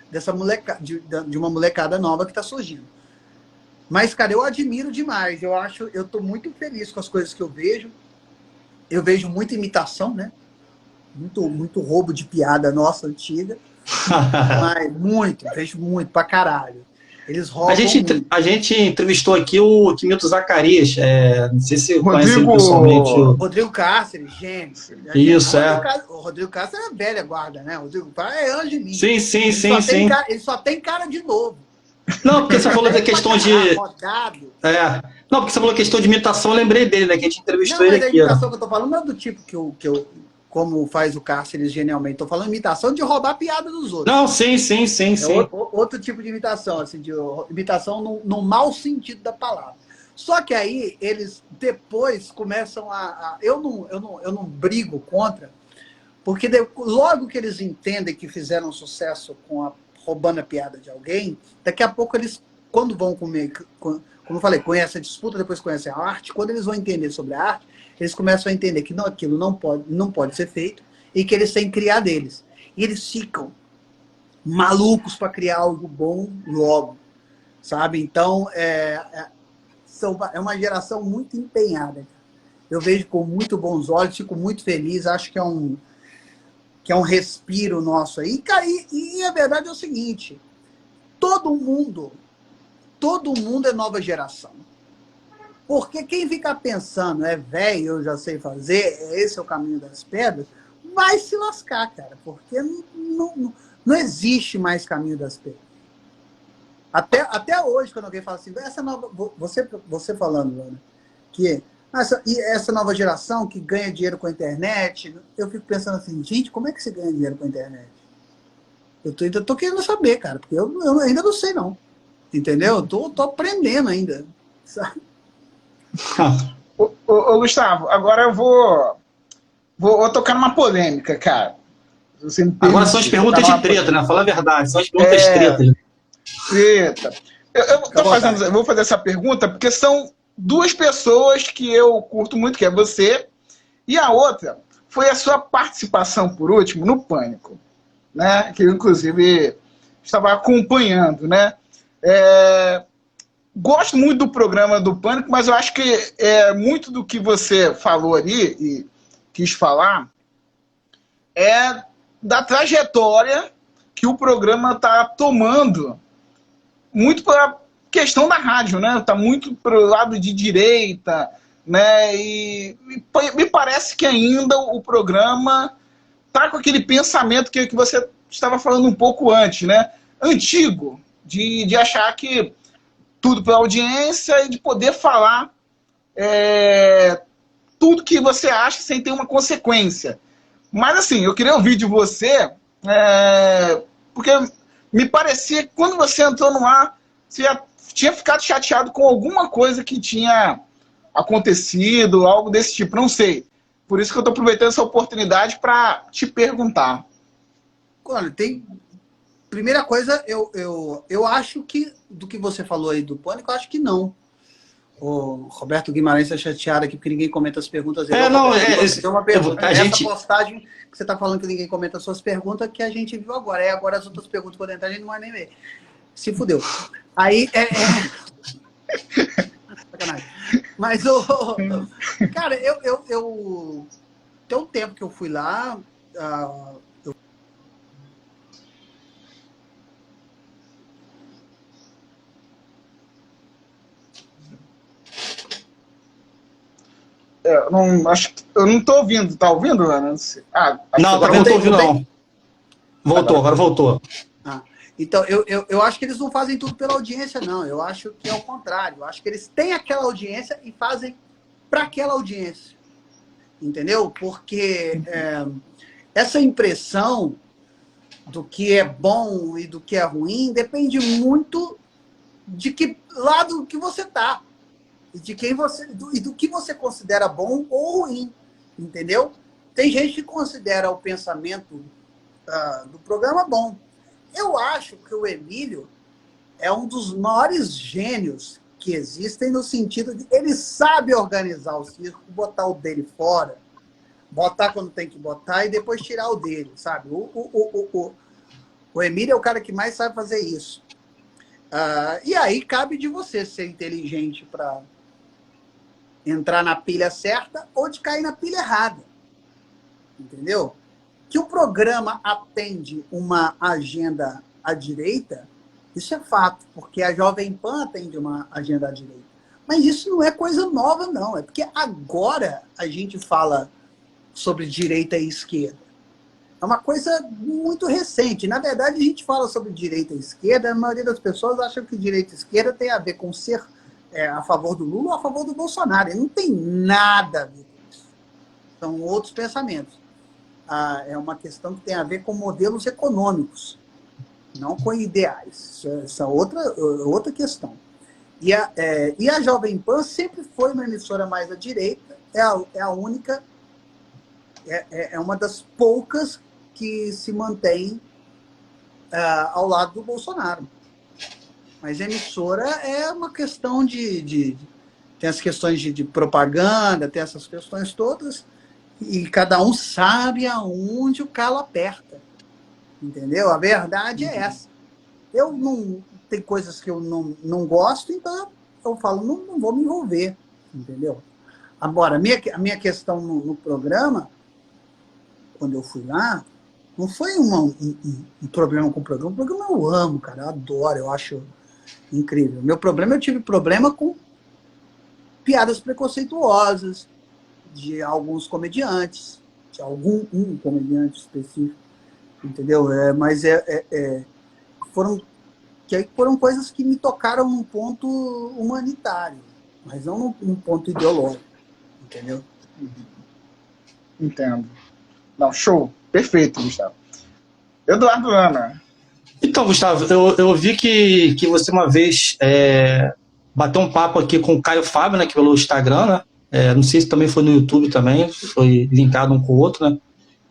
dessa de uma molecada nova que está surgindo. Mas, cara, eu admiro demais. Eu estou muito feliz com as coisas que eu vejo. Eu vejo muita imitação, né? Muito roubo de piada nossa antiga. Mas vejo muito, pra caralho. Eles roubam a gente entrevistou aqui o Quimito Zacarias. Não sei se você conhece ele pessoalmente. Rodrigo Cáceres, gênio. Isso, O Rodrigo Cáceres é velha guarda, né? O Rodrigo Cáceres é angelino. Sim. Ele só tem cara de novo. Não, porque você falou da questão de... Não, porque você falou questão de imitação, eu lembrei dele, né? Que a gente entrevistou ele aqui. A imitação que eu tô falando não é do tipo que eu como faz o Cáceres genialmente. Tô falando imitação de roubar a piada dos outros. Não, sim. Outro tipo de imitação, assim, de imitação no mau sentido da palavra. Só que aí eles depois começam eu não brigo contra, porque logo que eles entendem que fizeram sucesso roubando a piada de alguém, daqui a pouco eles, quando vão comer, como eu falei, conhecem a disputa, depois conhecem a arte, quando eles vão entender sobre a arte, eles começam a entender que aquilo não pode ser feito e que eles têm que criar deles. E eles ficam malucos para criar algo bom logo, sabe? Então, é uma geração muito empenhada. Eu vejo com muito bons olhos, fico muito feliz, acho que é um respiro nosso aí. E a verdade é o seguinte, todo mundo é nova geração. Porque quem fica pensando, velho, eu já sei fazer, esse é o caminho das pedras, vai se lascar, cara. Porque não existe mais caminho das pedras. Até hoje, quando alguém fala assim, essa nova... Você falando, Ana, que essa nova geração que ganha dinheiro com a internet, eu fico pensando assim, gente, como é que você ganha dinheiro com a internet? Eu ainda tô querendo saber, cara, porque eu ainda não sei, não. Entendeu? Eu tô aprendendo ainda, sabe? Ô, Gustavo, agora eu vou tocar numa polêmica, cara. Agora são as perguntas de treta, né? Fala a verdade, são as perguntas tretas. Treta. Eu vou fazer essa pergunta porque são duas pessoas que eu curto muito, que é você, e a outra foi a sua participação, por último, no Pânico, né? Que eu, inclusive, estava acompanhando, né? Gosto muito do programa do Pânico, mas eu acho que muito do que você falou ali e quis falar é da trajetória que o programa está tomando, muito para questão da rádio, né? Está muito para o lado de direita, né? E me parece que ainda o programa está com aquele pensamento que você estava falando um pouco antes, né? Antigo, de achar que tudo pela audiência e de poder falar tudo que você acha sem ter uma consequência. Mas assim, eu queria ouvir de você, porque me parecia que quando você entrou no ar, você já tinha ficado chateado com alguma coisa que tinha acontecido, algo desse tipo, não sei. Por isso que eu estou aproveitando essa oportunidade para te perguntar. Olha, primeira coisa, eu acho que, do que você falou aí do Pânico, eu acho que não. O Roberto Guimarães está chateado aqui porque ninguém comenta as perguntas dele. Tem uma pergunta. Essa postagem que você está falando que ninguém comenta as suas perguntas, que a gente viu agora. Agora as outras perguntas quando entrar, a gente não vai nem ver. Se fudeu. Aí, sacanagem. Mas, cara, tem um tempo que eu fui lá... Eu não estou ouvindo. Tá ouvindo, Ana? Não, agora não estou ouvindo, não. Voltou, agora voltou. Então, eu acho que eles não fazem tudo pela audiência, não. Eu acho que é o contrário. Eu acho que eles têm aquela audiência e fazem para aquela audiência. Entendeu? Porque essa impressão do que é bom e do que é ruim depende muito de que lado que você está. E do que você considera bom ou ruim, entendeu? Tem gente que considera o pensamento do programa bom. Eu acho que o Emílio é um dos maiores gênios que existem, no sentido de ele sabe organizar o circo, botar o dele fora, botar quando tem que botar e depois tirar o dele, sabe? O Emílio é o cara que mais sabe fazer isso. E aí cabe de você ser inteligente para entrar na pilha certa ou de cair na pilha errada. Entendeu? Que o programa atende uma agenda à direita, isso é fato, porque a Jovem Pan atende uma agenda à direita. Mas isso não é coisa nova, não. É porque agora a gente fala sobre direita e esquerda. É uma coisa muito recente. Na verdade, a gente fala sobre direita e esquerda, a maioria das pessoas acham que direita e esquerda tem a ver com ser a favor do Lula ou a favor do Bolsonaro. E não tem nada a ver com isso. São outros pensamentos. É uma questão que tem a ver com modelos econômicos, não com ideais. Essa é outra questão. E a Jovem Pan sempre foi uma emissora mais à direita, é a única, é uma das poucas que se mantém ao lado do Bolsonaro. Mas a emissora é uma questão tem as questões de propaganda, tem essas questões todas, e cada um sabe aonde o calo aperta. Entendeu? A verdade é essa. Tem coisas que eu não gosto, então eu falo, não vou me envolver. Entendeu? Agora, a minha questão no programa, quando eu fui lá, não foi um problema com o programa. O programa eu amo, cara, eu adoro, eu acho incrível. Eu tive problema com piadas preconceituosas de alguns comediantes, de um comediante específico, entendeu? Mas foram coisas que me tocaram num ponto humanitário, mas não num ponto ideológico, entendeu? Entendo. Não, show. Perfeito, Gustavo. Eduardo Ana. Então, Gustavo, eu vi que você uma vez bateu um papo aqui com o Caio Fábio, né, que pelo Instagram, né? Não sei se também foi no YouTube também, foi linkado um com o outro, né?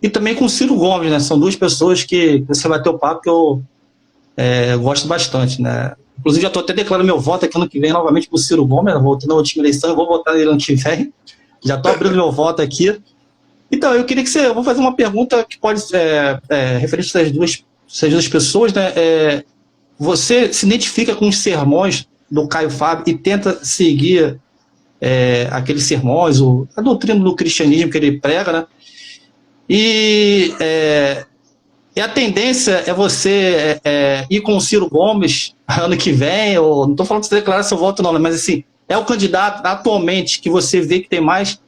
E também com o Ciro Gomes, né? São duas pessoas que você bateu papo que eu gosto bastante, né? Inclusive, já estou até declarando meu voto aqui ano que vem novamente para o Ciro Gomes, voltando na última eleição, eu vou votar nele ano que vem. Já estou abrindo meu voto aqui. Então, eu queria que você... Eu vou fazer uma pergunta que pode ser referente às duas pessoas, né? Você se identifica com os sermões do Caio Fábio e tenta seguir aqueles sermões, a doutrina do cristianismo que ele prega, né? E a tendência é você ir com o Ciro Gomes ano que vem, ou não estou falando de você declarar seu voto não, mas assim, é o candidato atualmente que você vê que tem mais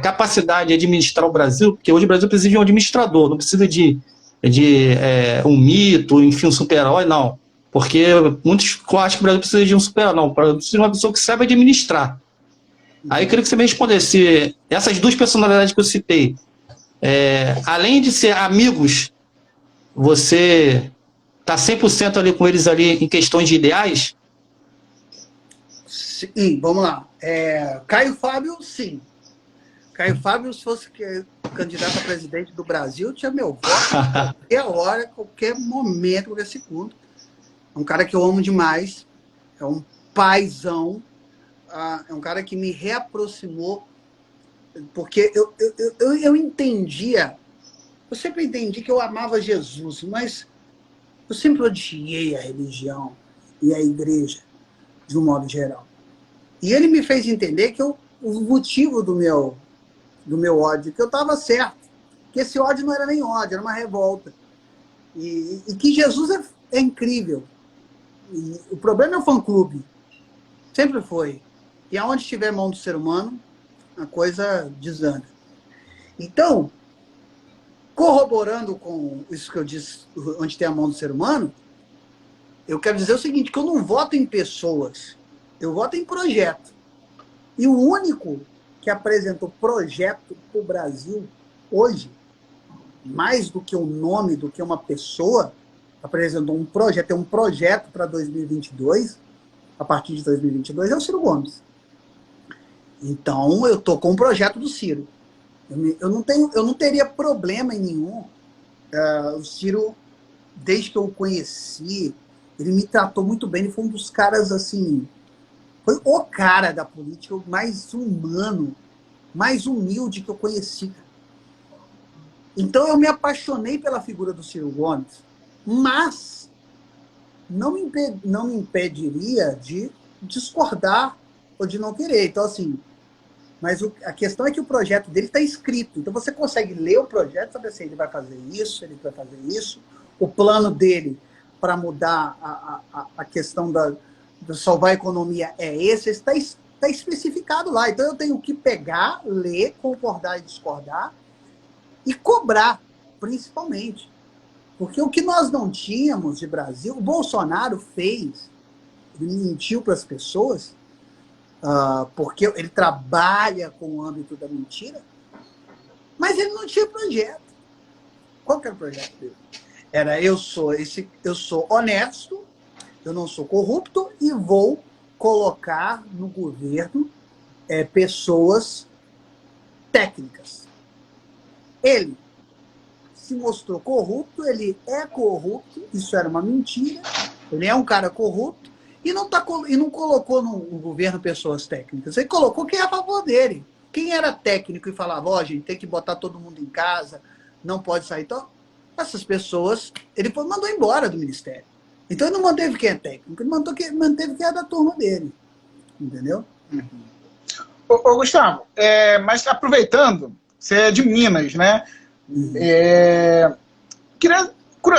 capacidade de administrar o Brasil, porque hoje o Brasil precisa de um administrador, não precisa de um mito, enfim, um super-herói, não. Porque muitos acham que o Brasil precisa de um super-herói, não. O Brasil precisa de uma pessoa que saiba administrar. Aí eu queria que você me respondesse, essas duas personalidades que eu citei, além de ser amigos, você está 100% ali com eles ali em questões de ideais? Sim, vamos lá. Caio Fábio, sim. Caio Fábio, se fosse candidato a presidente do Brasil, tinha meu voto qualquer hora, qualquer momento, qualquer segundo. É um cara que eu amo demais, é um paizão, é um cara que me reaproximou, porque eu entendia, eu sempre entendi que eu amava Jesus, mas eu sempre odiei a religião e a igreja, de um modo geral. E ele me fez entender que o motivo do meu ódio, que eu estava certo, que esse ódio não era nem ódio, era uma revolta. E que Jesus é incrível. E o problema é o fã-clube. Sempre foi. E aonde tiver mão do ser humano, a coisa desanda. Então, corroborando com isso que eu disse, onde tem a mão do ser humano, eu quero dizer o seguinte, que eu não voto em pessoas, eu voto em projeto. E o único que apresentou projeto para o Brasil hoje, mais do que um nome, do que uma pessoa, apresentou um projeto, tem um projeto para 2022, a partir de 2022, é o Ciro Gomes. Então, eu estou com o projeto do Ciro. Eu não teria problema nenhum. O Ciro, desde que eu o conheci, ele me tratou muito bem, ele foi um dos caras, assim, foi o cara da política mais humano, mais humilde que eu conheci. Então eu me apaixonei pela figura do Ciro Gomes, mas não me impediria de discordar ou de não querer. Então, assim, mas a questão é que o projeto dele está escrito. Então você consegue ler o projeto, saber se ele vai fazer isso, ele vai fazer isso. O plano dele para mudar a questão de salvar a economia é esse, está especificado lá. Então eu tenho que pegar, ler, concordar e discordar e cobrar, principalmente. Porque o que nós não tínhamos de Brasil, o Bolsonaro fez, ele mentiu para as pessoas, porque ele trabalha com o âmbito da mentira, mas ele não tinha projeto. Qual que era o projeto dele? Era eu sou honesto, eu não sou corrupto e vou colocar no governo pessoas técnicas. Ele se mostrou corrupto, ele é corrupto, isso era uma mentira, ele é um cara corrupto, e não colocou no governo pessoas técnicas, ele colocou quem é a favor dele. Quem era técnico e falava, gente, tem que botar todo mundo em casa, não pode sair. Então, essas pessoas, ele mandou embora do ministério. Então ele não manteve quem é técnico, ele manteve quem é da turma dele. Entendeu? Uhum. Ô, Gustavo, mas aproveitando, você é de Minas, né? Uhum. Queria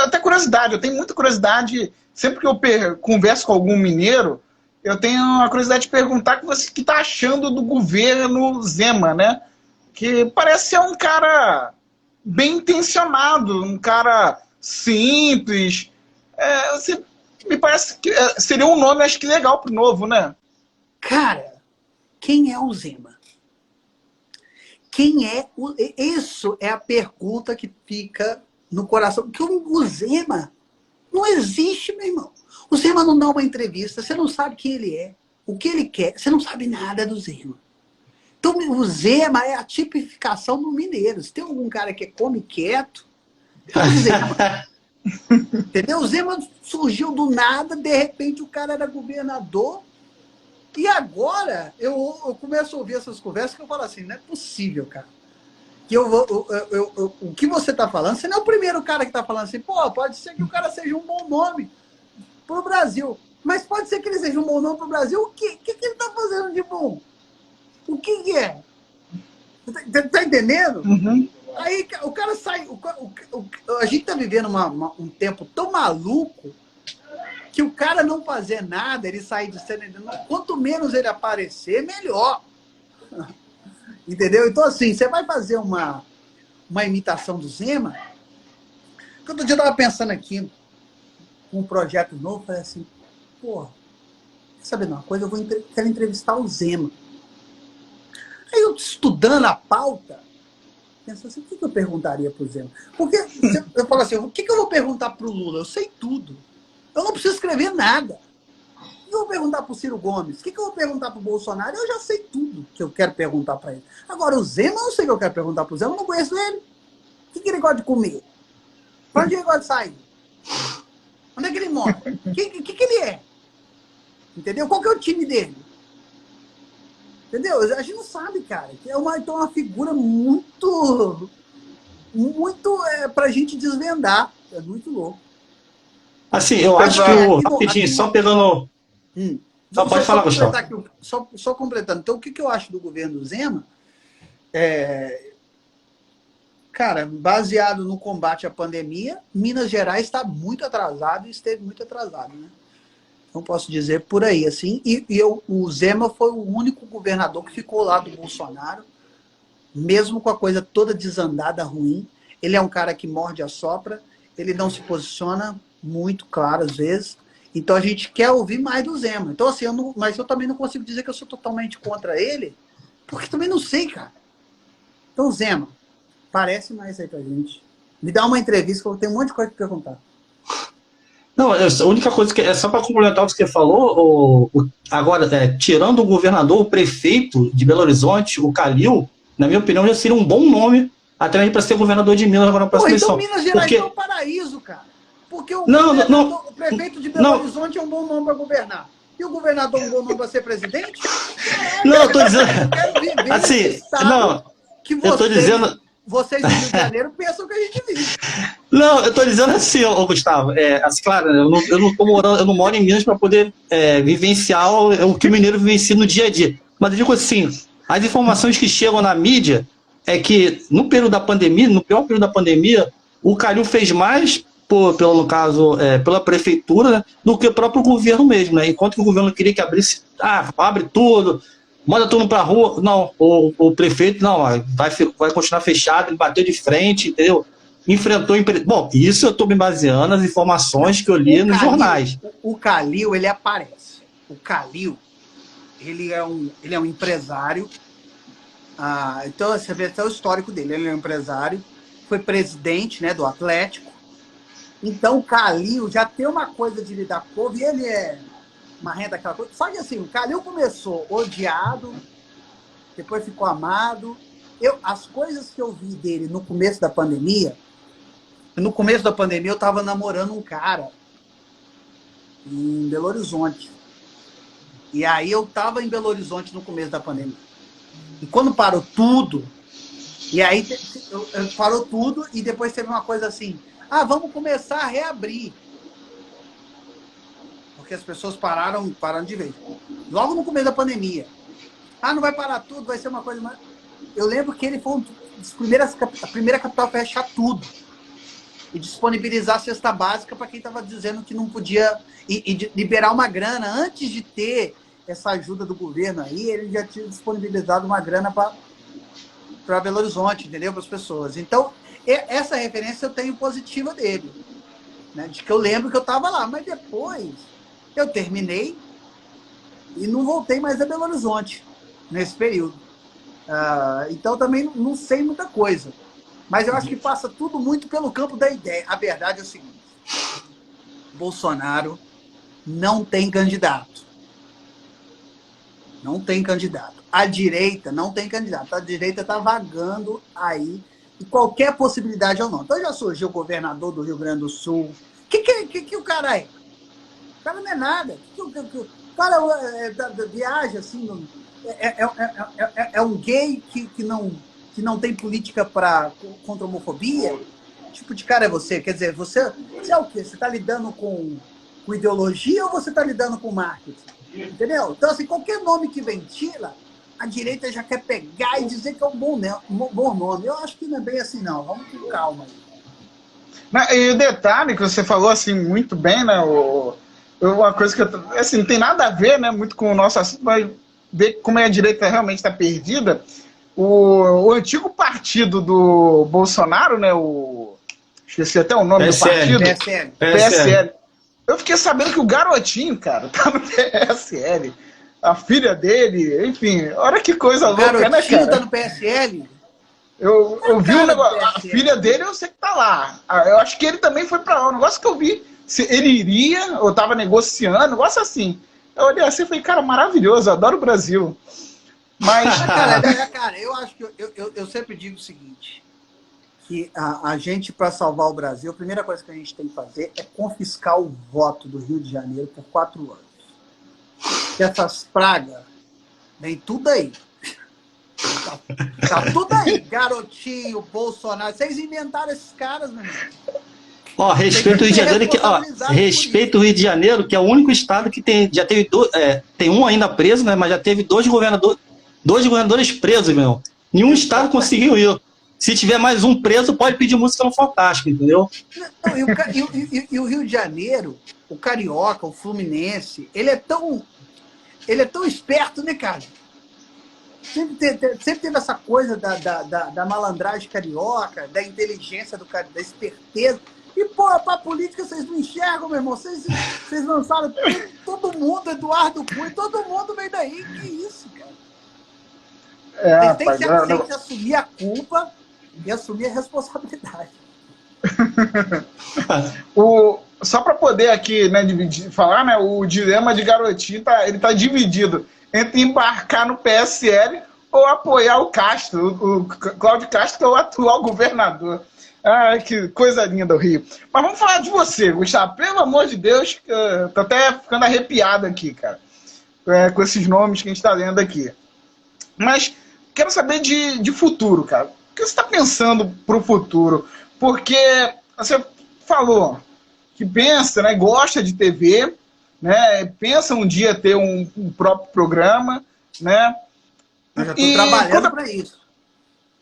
até curiosidade, eu tenho muita curiosidade, sempre que eu converso com algum mineiro, eu tenho a curiosidade de perguntar o que está achando do governo Zema, né? Que parece ser um cara bem intencionado, um cara simples. Me parece que seria um nome, acho que legal pro novo, né? Cara, quem é o Zema? Isso é a pergunta que fica no coração. Porque o Zema não existe, meu irmão. O Zema não dá uma entrevista, você não sabe quem ele é, o que ele quer, você não sabe nada do Zema. Então, o Zema é a tipificação do mineiro. Se tem algum cara que come quieto, é o Zema. Entendeu? O Zema surgiu do nada, de repente o cara era governador, e agora eu começo a ouvir essas conversas que eu falo assim, não é possível, cara. Que o que você está falando, você não é o primeiro cara que está falando assim, pô, pode ser que o cara seja um bom nome para o Brasil, mas pode ser que ele seja um bom nome para o Brasil, o que ele está fazendo de bom? O que é? Tá entendendo? Uhum. Aí o cara sai, a gente está vivendo um tempo tão maluco que o cara não fazer nada, ele sair de cena, quanto menos ele aparecer, melhor. Entendeu? Então, assim, você vai fazer uma imitação do Zema. Que outro dia eu estava pensando aqui, um projeto novo, falei assim, porra, quer saber de uma coisa? Quero entrevistar o Zema. Aí eu, estudando a pauta, pensando assim, o que eu perguntaria para o Zema? Porque eu falo assim, o que eu vou perguntar para o Lula? Eu sei tudo. Eu não preciso escrever nada. O que eu vou perguntar para o Ciro Gomes? O que eu vou perguntar para o Bolsonaro? Eu já sei tudo que eu quero perguntar para ele. Agora, o Zema, eu não sei o que eu quero perguntar para o Zema, eu não conheço ele. O que ele gosta de comer? Para onde ele gosta de sair? Onde é que ele mora? O que ele é? Entendeu? Qual que é o time dele? Entendeu? A gente não sabe, cara. É uma figura muito pra gente desvendar. É muito louco. Assim, eu acho que rapidinho, só pegando... Não, pode falar, Gustavo. Aqui, só completando. Então, o que eu acho do governo Zema? Cara, baseado no combate à pandemia, Minas Gerais está muito atrasado e esteve muito atrasado, né? Então, posso dizer por aí, assim. O Zema foi o único governador que ficou lá do Bolsonaro, mesmo com a coisa toda desandada, ruim. Ele é um cara que morde a sopra, ele não se posiciona muito claro às vezes. Então a gente quer ouvir mais do Zema. Então, assim, mas eu também não consigo dizer que eu sou totalmente contra ele, porque também não sei, cara. Então, Zema, parece mais aí pra gente. Me dá uma entrevista que eu tenho um monte de coisa pra perguntar. Não, a única coisa que é só para complementar o que você falou, agora, tirando o governador, o prefeito de Belo Horizonte, o Calil, na minha opinião, já seria um bom nome até mesmo para ser governador de Minas agora na próxima eleição. Então Minas Gerais é um paraíso, cara. Porque o prefeito de Belo Horizonte é um bom nome para governar. E o governador é um bom nome para ser presidente? Não, eu tô dizendo... Eu quero viver assim, não, que eu tô dizendo... Vocês do Rio de Janeiro pensam que a gente vive. Não, eu tô dizendo assim, Gustavo, assim, claro, eu não moro em Minas para poder vivenciar o que o mineiro vivencia no dia a dia. Mas eu digo assim, as informações que chegam na mídia é que no período da pandemia, no pior período da pandemia, o Calil fez mais, no caso, pela prefeitura, né, do que o próprio governo mesmo, né? Enquanto que o governo queria que abrisse, abre tudo, manda todo mundo pra rua. Não, o prefeito, não, vai continuar fechado, ele bateu de frente, entendeu? Enfrentou... Bom, isso eu tô me baseando nas informações que eu li nos jornais. O Calil, ele aparece. O Calil, ele é um empresário. Então, você vê até o histórico dele. Ele é um empresário, foi presidente, né, do Atlético. Então, o Calil já tem uma coisa de lidar com o povo, e ele é marrenta, aquela coisa. Só que assim, o Calil começou odiado, depois ficou amado. As coisas que eu vi dele no começo da pandemia, eu estava namorando um cara em Belo Horizonte. E aí eu estava em Belo Horizonte no começo da pandemia. E quando parou tudo, parou tudo e depois teve uma coisa assim, vamos começar a reabrir. Porque as pessoas pararam de vez. Logo no começo da pandemia. Não vai parar tudo, vai ser uma coisa mais... Eu lembro que ele foi a primeira capital a fechar tudo. E disponibilizar a cesta básica para quem estava dizendo que não podia... E liberar uma grana. Antes de ter essa ajuda do governo aí, ele já tinha disponibilizado uma grana para Belo Horizonte, entendeu? Para as pessoas. Então, essa referência eu tenho positiva dele. Né? De que eu lembro que eu estava lá. Mas depois... eu terminei e não voltei mais a Belo Horizonte nesse período. Então também não sei muita coisa. Mas eu acho que passa tudo muito pelo campo da ideia. A verdade é o seguinte: Bolsonaro não tem candidato. Não tem candidato. A direita não tem candidato. A direita está vagando aí e qualquer possibilidade ou não. Então já surgiu o governador do Rio Grande do Sul. Que o cara é? O cara não é nada. O cara viaja assim. É um gay que não tem política contra a homofobia? Que tipo de cara é você? Quer dizer, você é o quê? Você está lidando com ideologia ou você está lidando com marketing? Entendeu? Então, assim, qualquer nome que ventila, a direita já quer pegar e dizer que é um bom nome. Eu acho que não é bem assim, não. Vamos com calma aí. E o detalhe que você falou, assim, muito bem, né? Uma coisa que assim, não tem nada a ver, né, muito com o nosso assunto, mas ver como a direita realmente está perdida. O antigo partido do Bolsonaro, né? Esqueci até o nome do partido. PSL. Eu fiquei sabendo que o garotinho, cara, tá no PSL. A filha dele, enfim, olha que coisa louca, né, cara? O garotinho tá no PSL? Eu vi um negócio, a filha dele eu sei que tá lá. Eu acho que ele também foi pra lá. O negócio que eu vi, se ele iria, ou tava negociando, um negócio assim. Eu olhei assim e falei, cara, maravilhoso, eu adoro o Brasil. Mas... cara, eu acho que eu sempre digo o seguinte, que a gente, para salvar o Brasil, a primeira coisa que a gente tem que fazer é confiscar o voto do Rio de Janeiro por 4 anos. E essas pragas, vem tudo aí. Tá tudo aí. Garotinho, Bolsonaro. Vocês inventaram esses caras, meu irmão. Ó, respeito o Rio de Janeiro, respeito o Rio de Janeiro, que é o único estado que já teve tem um ainda preso, né? Mas já teve dois governadores presos, meu. Nenhum estado conseguiu isso. Se tiver mais um preso, pode pedir música no Fantástico, entendeu? Não, e o Rio de Janeiro, o carioca, o fluminense, ele é tão esperto, né, cara? Sempre teve essa coisa da malandragem carioca, da inteligência do cara, da esperteza. E, pô, pra política vocês não enxergam, meu irmão. Vocês lançaram todo mundo, Eduardo Cunha, todo mundo veio daí. Que isso, cara? Tem que assumir a culpa e assumir a responsabilidade. Só para poder aqui, né, falar, né, o dilema de garotinho ele tá dividido entre embarcar no PSL ou apoiar o Castro, o Cláudio Castro, que é o atual governador. Ah, que coisa linda o Rio. Mas vamos falar de você, Gustavo. Pelo amor de Deus, tô até ficando arrepiado aqui, cara, com esses nomes que a gente está lendo aqui. Mas quero saber de futuro, cara. O que você está pensando para o futuro? Porque você falou que pensa, né, gosta de TV, né, pensa um dia ter um próprio programa, né? Eu já estou trabalhando para isso.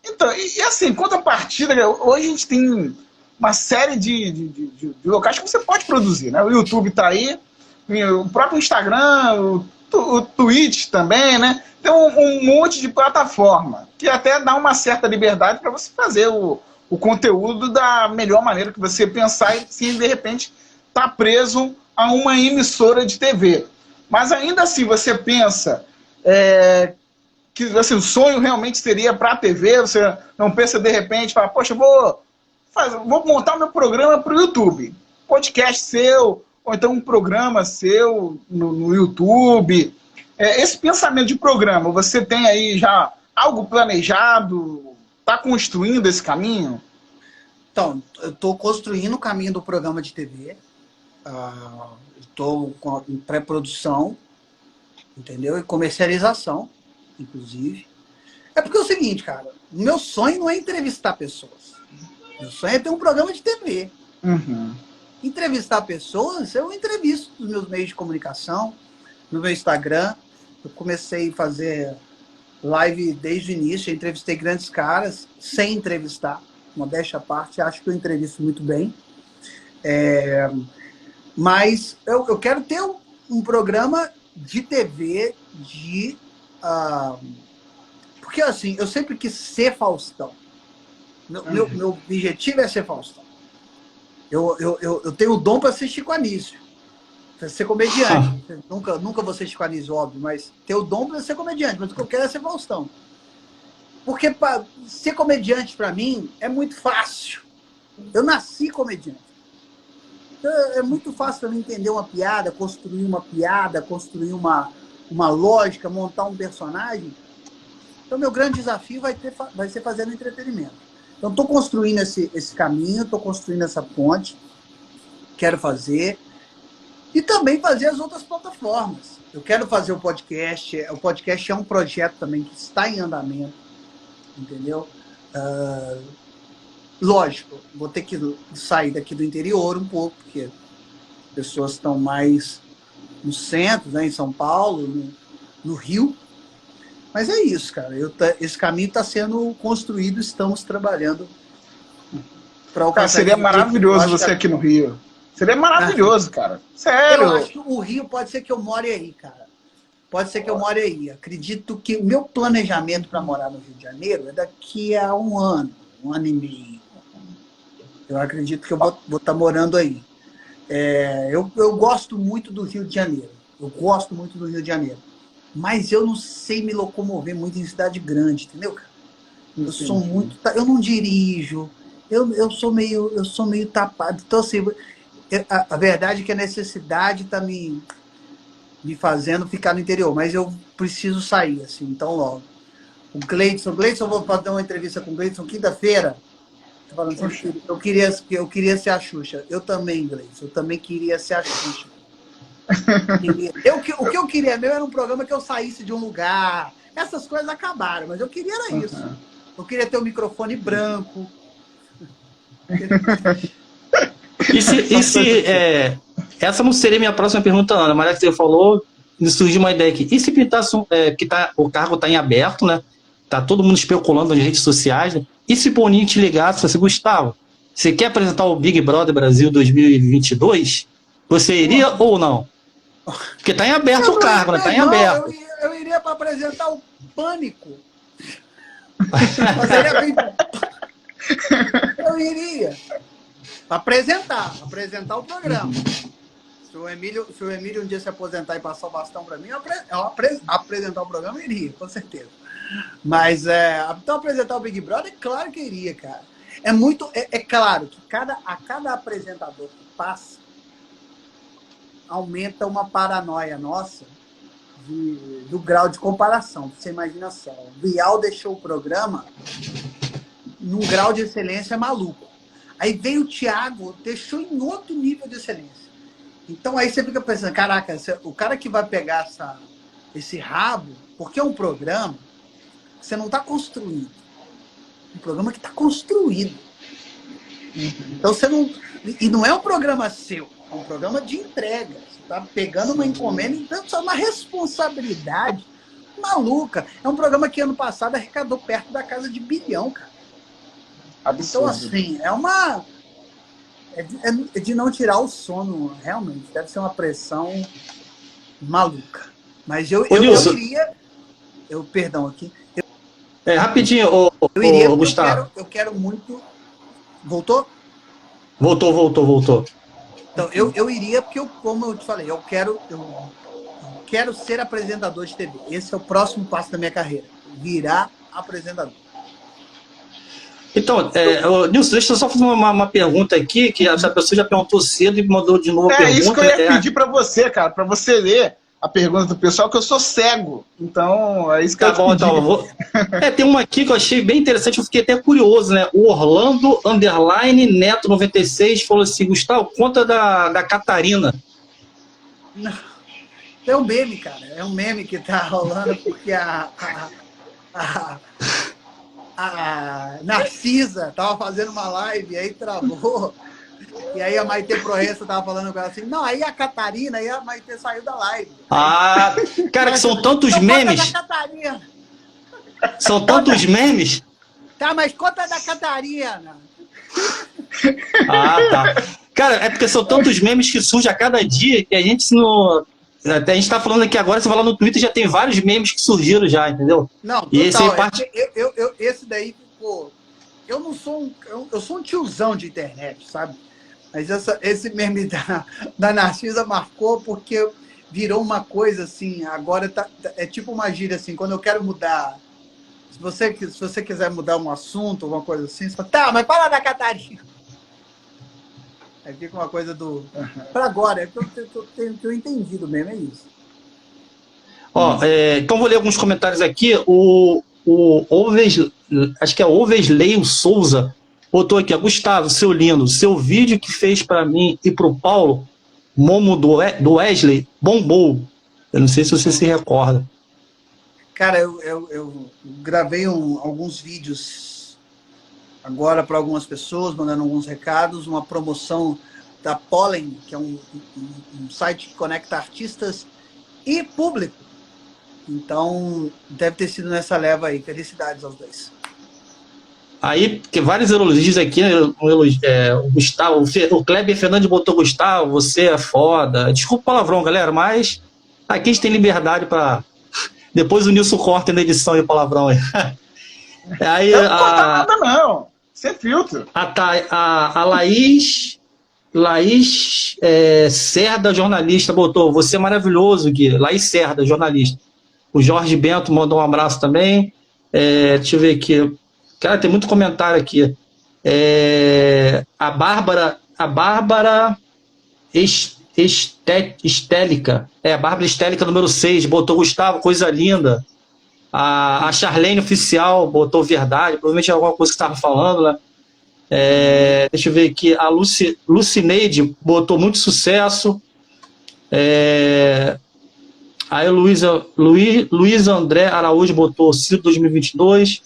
Então, e assim, contrapartida, hoje a gente tem uma série de locais que você pode produzir, né? O YouTube está aí, o próprio Instagram, o Twitch também, né? Tem um monte de plataforma que até dá uma certa liberdade para você fazer o conteúdo da melhor maneira que você pensar e, sim, de repente, tá preso a uma emissora de TV. Mas ainda assim, você pensa que assim, o sonho realmente seria para a TV, você não pensa de repente, fala, poxa, vou montar meu programa para o YouTube, podcast seu, ou então um programa seu no YouTube. Esse pensamento de programa, você tem aí já algo planejado? Está construindo esse caminho? Então, eu estou construindo o caminho do programa de TV, estou em pré-produção, entendeu? E comercialização, inclusive. É porque é o seguinte, cara, o meu sonho não é entrevistar pessoas. Meu sonho é ter um programa de TV. Uhum. Entrevistar pessoas, eu entrevisto nos meus meios de comunicação, no meu Instagram. Eu comecei a fazer live desde o início, eu entrevistei grandes caras, sem entrevistar, modéstia à parte, acho que eu entrevisto muito bem. Mas eu quero ter um programa de TV porque assim, eu sempre quis ser Faustão. Meu objetivo é ser Faustão. Eu tenho o dom para ser Chico Anísio, para ser comediante. Nunca vou ser Chico Anísio, óbvio, mas ter o dom para ser comediante. Mas o que eu quero é ser Faustão. Porque ser comediante, para mim, é muito fácil. Eu nasci comediante. Então, é muito fácil para mim entender uma piada, construir uma lógica, montar um personagem. Então, meu grande desafio vai ser fazendo entretenimento. Então, estou construindo esse caminho, estou construindo essa ponte, quero fazer. E também fazer as outras plataformas. Eu quero fazer o podcast é um projeto também que está em andamento, entendeu? Lógico, vou ter que sair daqui do interior um pouco, porque as pessoas estão mais no centro, né, em São Paulo, no Rio. Mas é isso, cara. Esse caminho está sendo construído, estamos trabalhando para alcançar. Cara, seria maravilhoso você aqui no Rio. Seria maravilhoso, cara. Sério. Eu acho que o Rio pode ser que eu more aí, cara. Pode ser que eu more aí. Acredito que o meu planejamento para morar no Rio de Janeiro é daqui a um ano e meio. Eu acredito que eu vou estar morando aí. Eu gosto muito do Rio de Janeiro. Eu gosto muito do Rio de Janeiro. Mas eu não sei me locomover muito em cidade grande, entendeu, cara? Eu não dirijo. Eu sou meio tapado. Então, assim, a verdade é que a necessidade está me fazendo ficar no interior, mas eu preciso sair, assim, então logo. O Gleidson, eu vou fazer uma entrevista com o Gleidson quinta-feira. Falando assim, eu queria ser a Xuxa. Eu também, Gleidson, eu também queria ser a Xuxa. O que eu queria mesmo era um programa que eu saísse de um lugar. Essas coisas acabaram, mas eu queria era isso. Eu queria ter um microfone branco. Essa não seria minha próxima pergunta, não. Mas você falou, me surgiu uma ideia aqui. E se pintasse, o cargo está em aberto, né? Tá todo mundo especulando nas redes sociais, né? E se Boninho te ligasse, você, Gustavo, você quer apresentar o Big Brother Brasil 2022? Você iria ou não? Porque está em aberto o cargo, né? Está em aberto. Eu iria para apresentar o Pânico. Mas seria bem... Eu iria. Apresentar o programa. Se o Emílio um dia se aposentar e passar o bastão para mim, apresentar o programa, eu iria, com certeza. Mas, então, apresentar o Big Brother, é claro que iria, cara. É claro que a cada apresentador que passa, aumenta uma paranoia nossa do grau de comparação. Você imagina só, o Bial deixou o programa num grau de excelência maluco. Aí veio o Thiago, deixou em outro nível de excelência. Então aí você fica pensando, caraca, o cara que vai pegar esse rabo, porque é um programa que você não está construindo. Um programa que está construído. Então você não... E não é um programa seu, é um programa de entrega. Você está pegando uma encomenda, então é uma responsabilidade maluca. É um programa que ano passado arrecadou perto da casa de 1 bilhão, cara. Absurdo. Então, assim, é de não tirar o sono, realmente. Deve ser uma pressão maluca. Mas eu iria... Perdão, aqui. Rapidinho, eu iria, Gustavo. Eu quero muito... Voltou? Voltou. Então, eu iria porque, como eu te falei, eu quero ser apresentador de TV. Esse é o próximo passo da minha carreira. Virar apresentador. Então, Nilson, deixa eu só fazer uma pergunta aqui, que essa pessoa já perguntou cedo e mandou de novo a pergunta. É isso que eu ia pedir para você, cara, para você ler a pergunta do pessoal, que eu sou cego. Então, é isso que eu ia pedir. Então, tem uma aqui que eu achei bem interessante, eu fiquei até curioso, né? O Orlando Neto 96 falou assim, Gustavo, conta da Catarina. Não. É um meme, cara. É um meme que tá rolando porque a Narcisa tava fazendo uma live, aí travou. E aí a Maitê Proença tava falando com ela assim, não, aí a Catarina, aí a Maitê saiu da live. Ah, cara, que são tantos memes. São tantos memes. Tá, mas conta da Catarina. Ah, tá. Cara, é porque são tantos memes que surgem a cada dia que a gente não... Até a gente tá falando aqui agora, você vai lá no Twitter, já tem vários memes que surgiram já, entendeu? Não, total. E esse aí esse daí, pô, eu não sou eu sou um tiozão de internet, sabe? Mas esse meme da Narcisa marcou porque virou uma coisa assim, agora é tipo uma gíria assim, quando eu quero mudar, se você quiser mudar um assunto, alguma coisa assim, você fala, tá, mas fala da Catarina. Aí fica uma coisa do... Para agora, é que eu entendi do meme, é isso. Então vou ler alguns comentários aqui. O acho que é Ovesley Souza, botou aqui, Gustavo, seu lindo, seu vídeo que fez para mim e para o Paulo, Momo do Wesley, bombou. Eu não sei se você se recorda. Cara, eu gravei alguns vídeos agora para algumas pessoas, mandando alguns recados, uma promoção da Pollen, que é um site que conecta artistas e público. Então, deve ter sido nessa leva aí. Felicidades aos dois. Aí, porque vários elogios aqui, né? O Gustavo, o Kleber Fernandes botou, Gustavo, você é foda. Desculpa o palavrão, galera, mas aqui a gente tem liberdade para... Depois o Nilson corta na edição e o palavrão aí. Aí eu não vou cortar nada, não. Sem filtro. A Laís Cerda, jornalista, botou, você é maravilhoso, Gui. Laís Cerda, jornalista. O Jorge Bento mandou um abraço também. Deixa eu ver aqui. Cara, tem muito comentário aqui. A Bárbara Estélica. A Bárbara Estélica, número 6, botou Gustavo, coisa linda. A Charlene Oficial botou verdade. Provavelmente é alguma coisa que você estava falando, né? Deixa eu ver aqui. A Lucineide botou muito sucesso. Aí Luiz André Araújo botou Ciro 2022.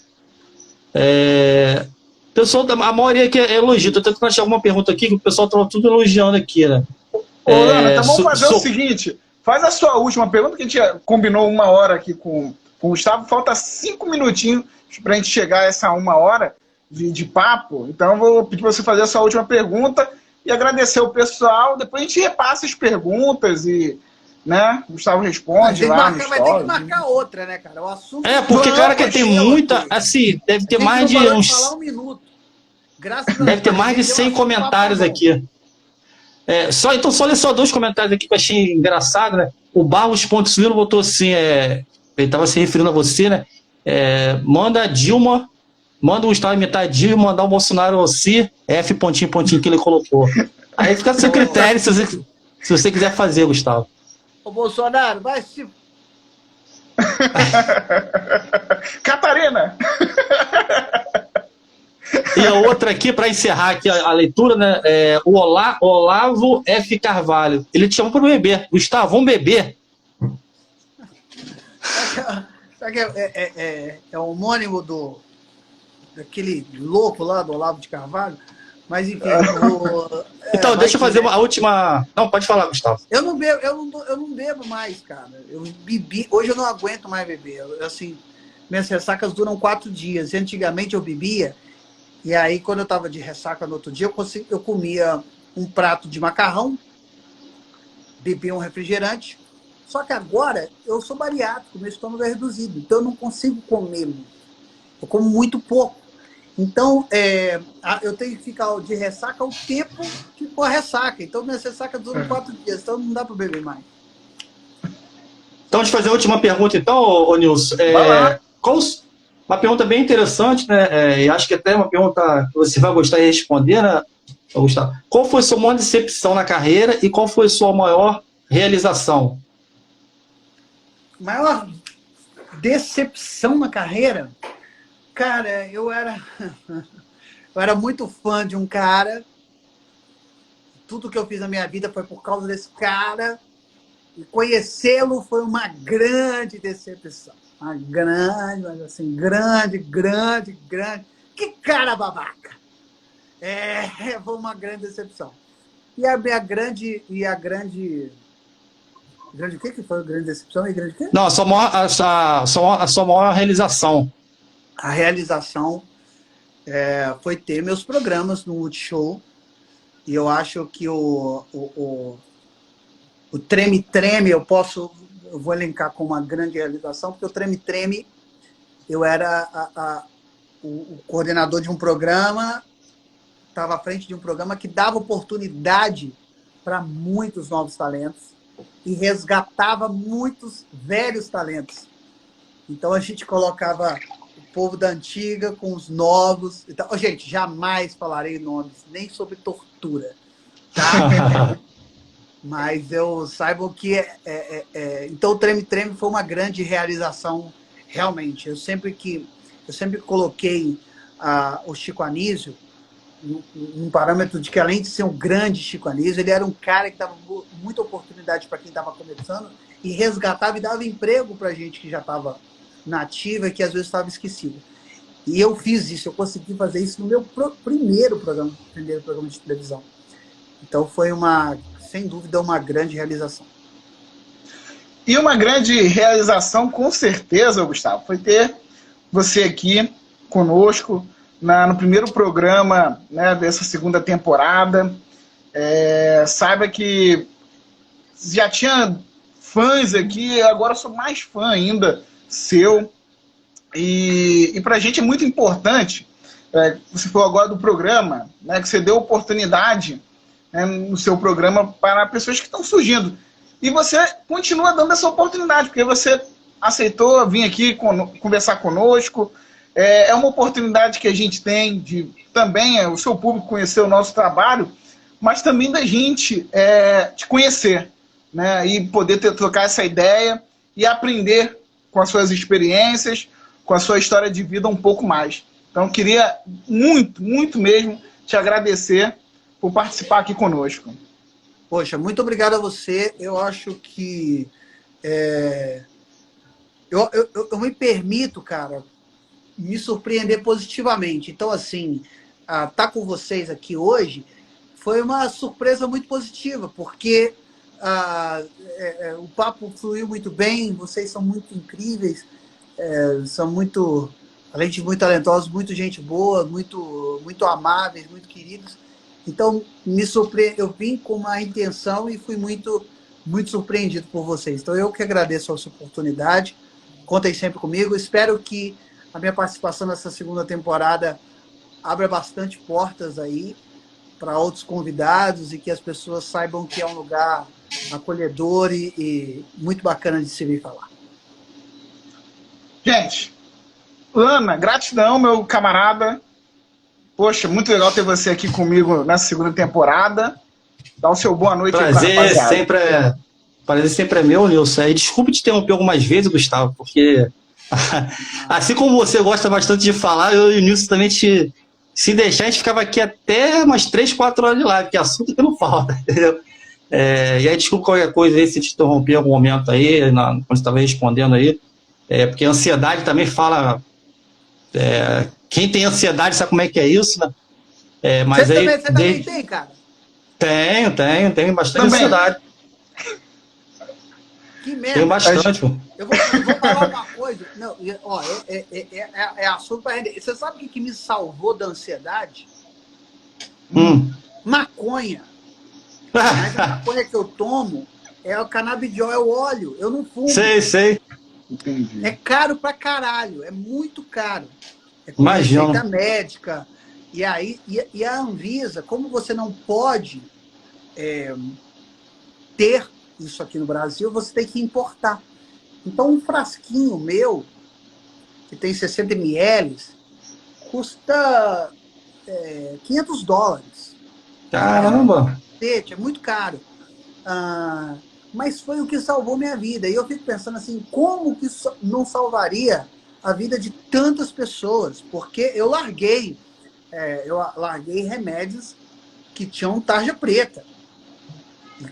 Pessoal, a maioria aqui é elogio. Estou tentando achar alguma pergunta aqui que o pessoal estava tudo elogiando aqui, né? Ô, Ana, então vamos fazer o seguinte. Faz a sua última pergunta, que a gente combinou 1 hora aqui com o Gustavo. Falta 5 minutinhos para a gente chegar a essa 1 hora de papo. Então eu vou pedir para você fazer a sua última pergunta e agradecer o pessoal. Depois a gente repassa as perguntas e, né, o Gustavo responde lá no Vai ter que marcar outra, né, cara? O assunto porque, cara, que tem muita... Assim, deve ter mais de uns... falar 1 minuto. Deve ter mais de 100 comentários aqui. Então, só ler só 2 comentários aqui que eu achei engraçado, né? O Barros Ponto botou assim, ele estava se referindo a você, né? Manda a Dilma, manda o Gustavo imitar a Dilma e mandar o Bolsonaro se F pontinho que ele colocou. Aí fica do seu critério se você quiser fazer, Gustavo. Ô, Bolsonaro, vai se... Catarina! E a outra aqui, para encerrar aqui a leitura, né? O Olavo F. Carvalho. Ele te chamou para beber. Gustavo, vamos beber. Sabe que é homônimo daquele louco lá do Olavo de Carvalho? Mas enfim. Então, deixa eu fazer a última. Não, pode falar, Gustavo. Eu não bebo mais, cara. Eu bebi. Hoje eu não aguento mais beber. Assim, minhas ressacas duram 4 dias. Antigamente eu bebia. E aí, quando eu estava de ressaca no outro dia, eu comia um prato de macarrão, bebia um refrigerante. Só que agora eu sou bariátrico, meu estômago é reduzido, então eu não consigo comer muito. Eu como muito pouco. Então, eu tenho que ficar de ressaca o tempo que for a ressaca. Então, minhas ressacas duram 4 dias, então não dá para beber mais. Então, deixa eu fazer a última pergunta, então, ô Nilson. Uma pergunta bem interessante, né? E acho que até uma pergunta que você vai gostar de responder, né, Gustavo? Qual foi a sua maior decepção na carreira e qual foi a sua maior realização? Maior decepção na carreira? Cara, eu era muito fã de um cara. Tudo que eu fiz na minha vida foi por causa desse cara. E conhecê-lo foi uma grande decepção. Uma grande, mas assim, grande. Que cara babaca! Foi uma grande decepção. E a grande... Grande o que foi a grande decepção? E grande o quê? Não, a sua maior realização. A realização foi ter meus programas no Multishow. E eu acho que o Treme Treme eu vou elencar como uma grande realização, porque o Treme Treme eu era o coordenador de um programa, estava à frente de um programa que dava oportunidade para muitos novos talentos e resgatava muitos velhos talentos. Então a gente colocava o povo da antiga com os novos. Então, gente, jamais falarei nomes, nem sobre tortura, tá? Mas eu saiba que então o Treme Treme foi uma grande realização realmente, eu sempre coloquei o Chico Anísio um parâmetro de que, além de ser um grande Chico Anísio, ele era um cara que dava muita oportunidade para quem estava começando e resgatava e dava emprego para gente que já estava na ativa e que às vezes estava esquecido. E eu fiz isso, eu consegui fazer isso no meu primeiro programa de televisão. Então foi sem dúvida, uma grande realização. E uma grande realização, com certeza, Gustavo, foi ter você aqui conosco no primeiro programa, né, dessa segunda temporada. Saiba que já tinha fãs aqui, agora eu sou mais fã ainda seu. E para a gente é muito importante, você falou agora do programa, né, que você deu oportunidade, né, no seu programa para pessoas que estão surgindo. E você continua dando essa oportunidade, porque você aceitou vir aqui conversar conosco. É uma oportunidade que a gente tem de também o seu público conhecer o nosso trabalho, mas também da gente te conhecer, né, e poder trocar essa ideia e aprender com as suas experiências, com a sua história de vida um pouco mais. Então, queria muito, muito mesmo te agradecer por participar aqui conosco. Poxa, muito obrigado a você. Eu acho que eu me permito, cara, me surpreender positivamente. Então, assim, estar com vocês aqui hoje foi uma surpresa muito positiva, porque o papo fluiu muito bem, vocês são muito incríveis, são muito, além de muito talentosos, muito gente boa, muito, muito amáveis, muito queridos. Então, eu vim com uma intenção e fui muito, muito surpreendido por vocês. Então, eu que agradeço a sua oportunidade. Contem sempre comigo. Espero que a minha participação nessa segunda temporada abra bastante portas aí para outros convidados e que as pessoas saibam que é um lugar acolhedor e muito bacana de se vir falar. Gente, Lana, gratidão, meu camarada. Poxa, muito legal ter você aqui comigo nessa segunda temporada. Dá o seu boa noite aí pra rapaziada. Prazer sempre é meu, Nilson. E desculpe te interromper algumas vezes, Gustavo, porque assim como você gosta bastante de falar, eu e o Nilson também se deixar, a gente ficava aqui até umas 3, 4 horas de live, que assunto que não falta, entendeu? E aí, desculpa qualquer coisa aí, se te interromper em algum momento aí, quando você estava respondendo aí, porque a ansiedade também fala... quem tem ansiedade sabe como é que é isso, né? Mas você aí, também tem, cara? Tenho bastante também. ansiedade. Que merda. Tenho bastante, pô. Eu vou falar uma coisa. Não, ó, é assunto para render. Você sabe o que me salvou da ansiedade? Maconha. Mas a maconha que eu tomo é o canabidiol, é o óleo. Eu não fumo. Sei. Entendi. É caro pra caralho. É muito caro. É com Imagina. receita médica. E aí, e a Anvisa, como você não pode ter isso aqui no Brasil, você tem que importar. Então, um frasquinho meu, que tem 60 ml, custa $500. Caramba! É muito caro. Mas foi o que salvou minha vida. E eu fico pensando assim, como que isso não salvaria a vida de tantas pessoas? Porque eu larguei remédios que tinham tarja preta.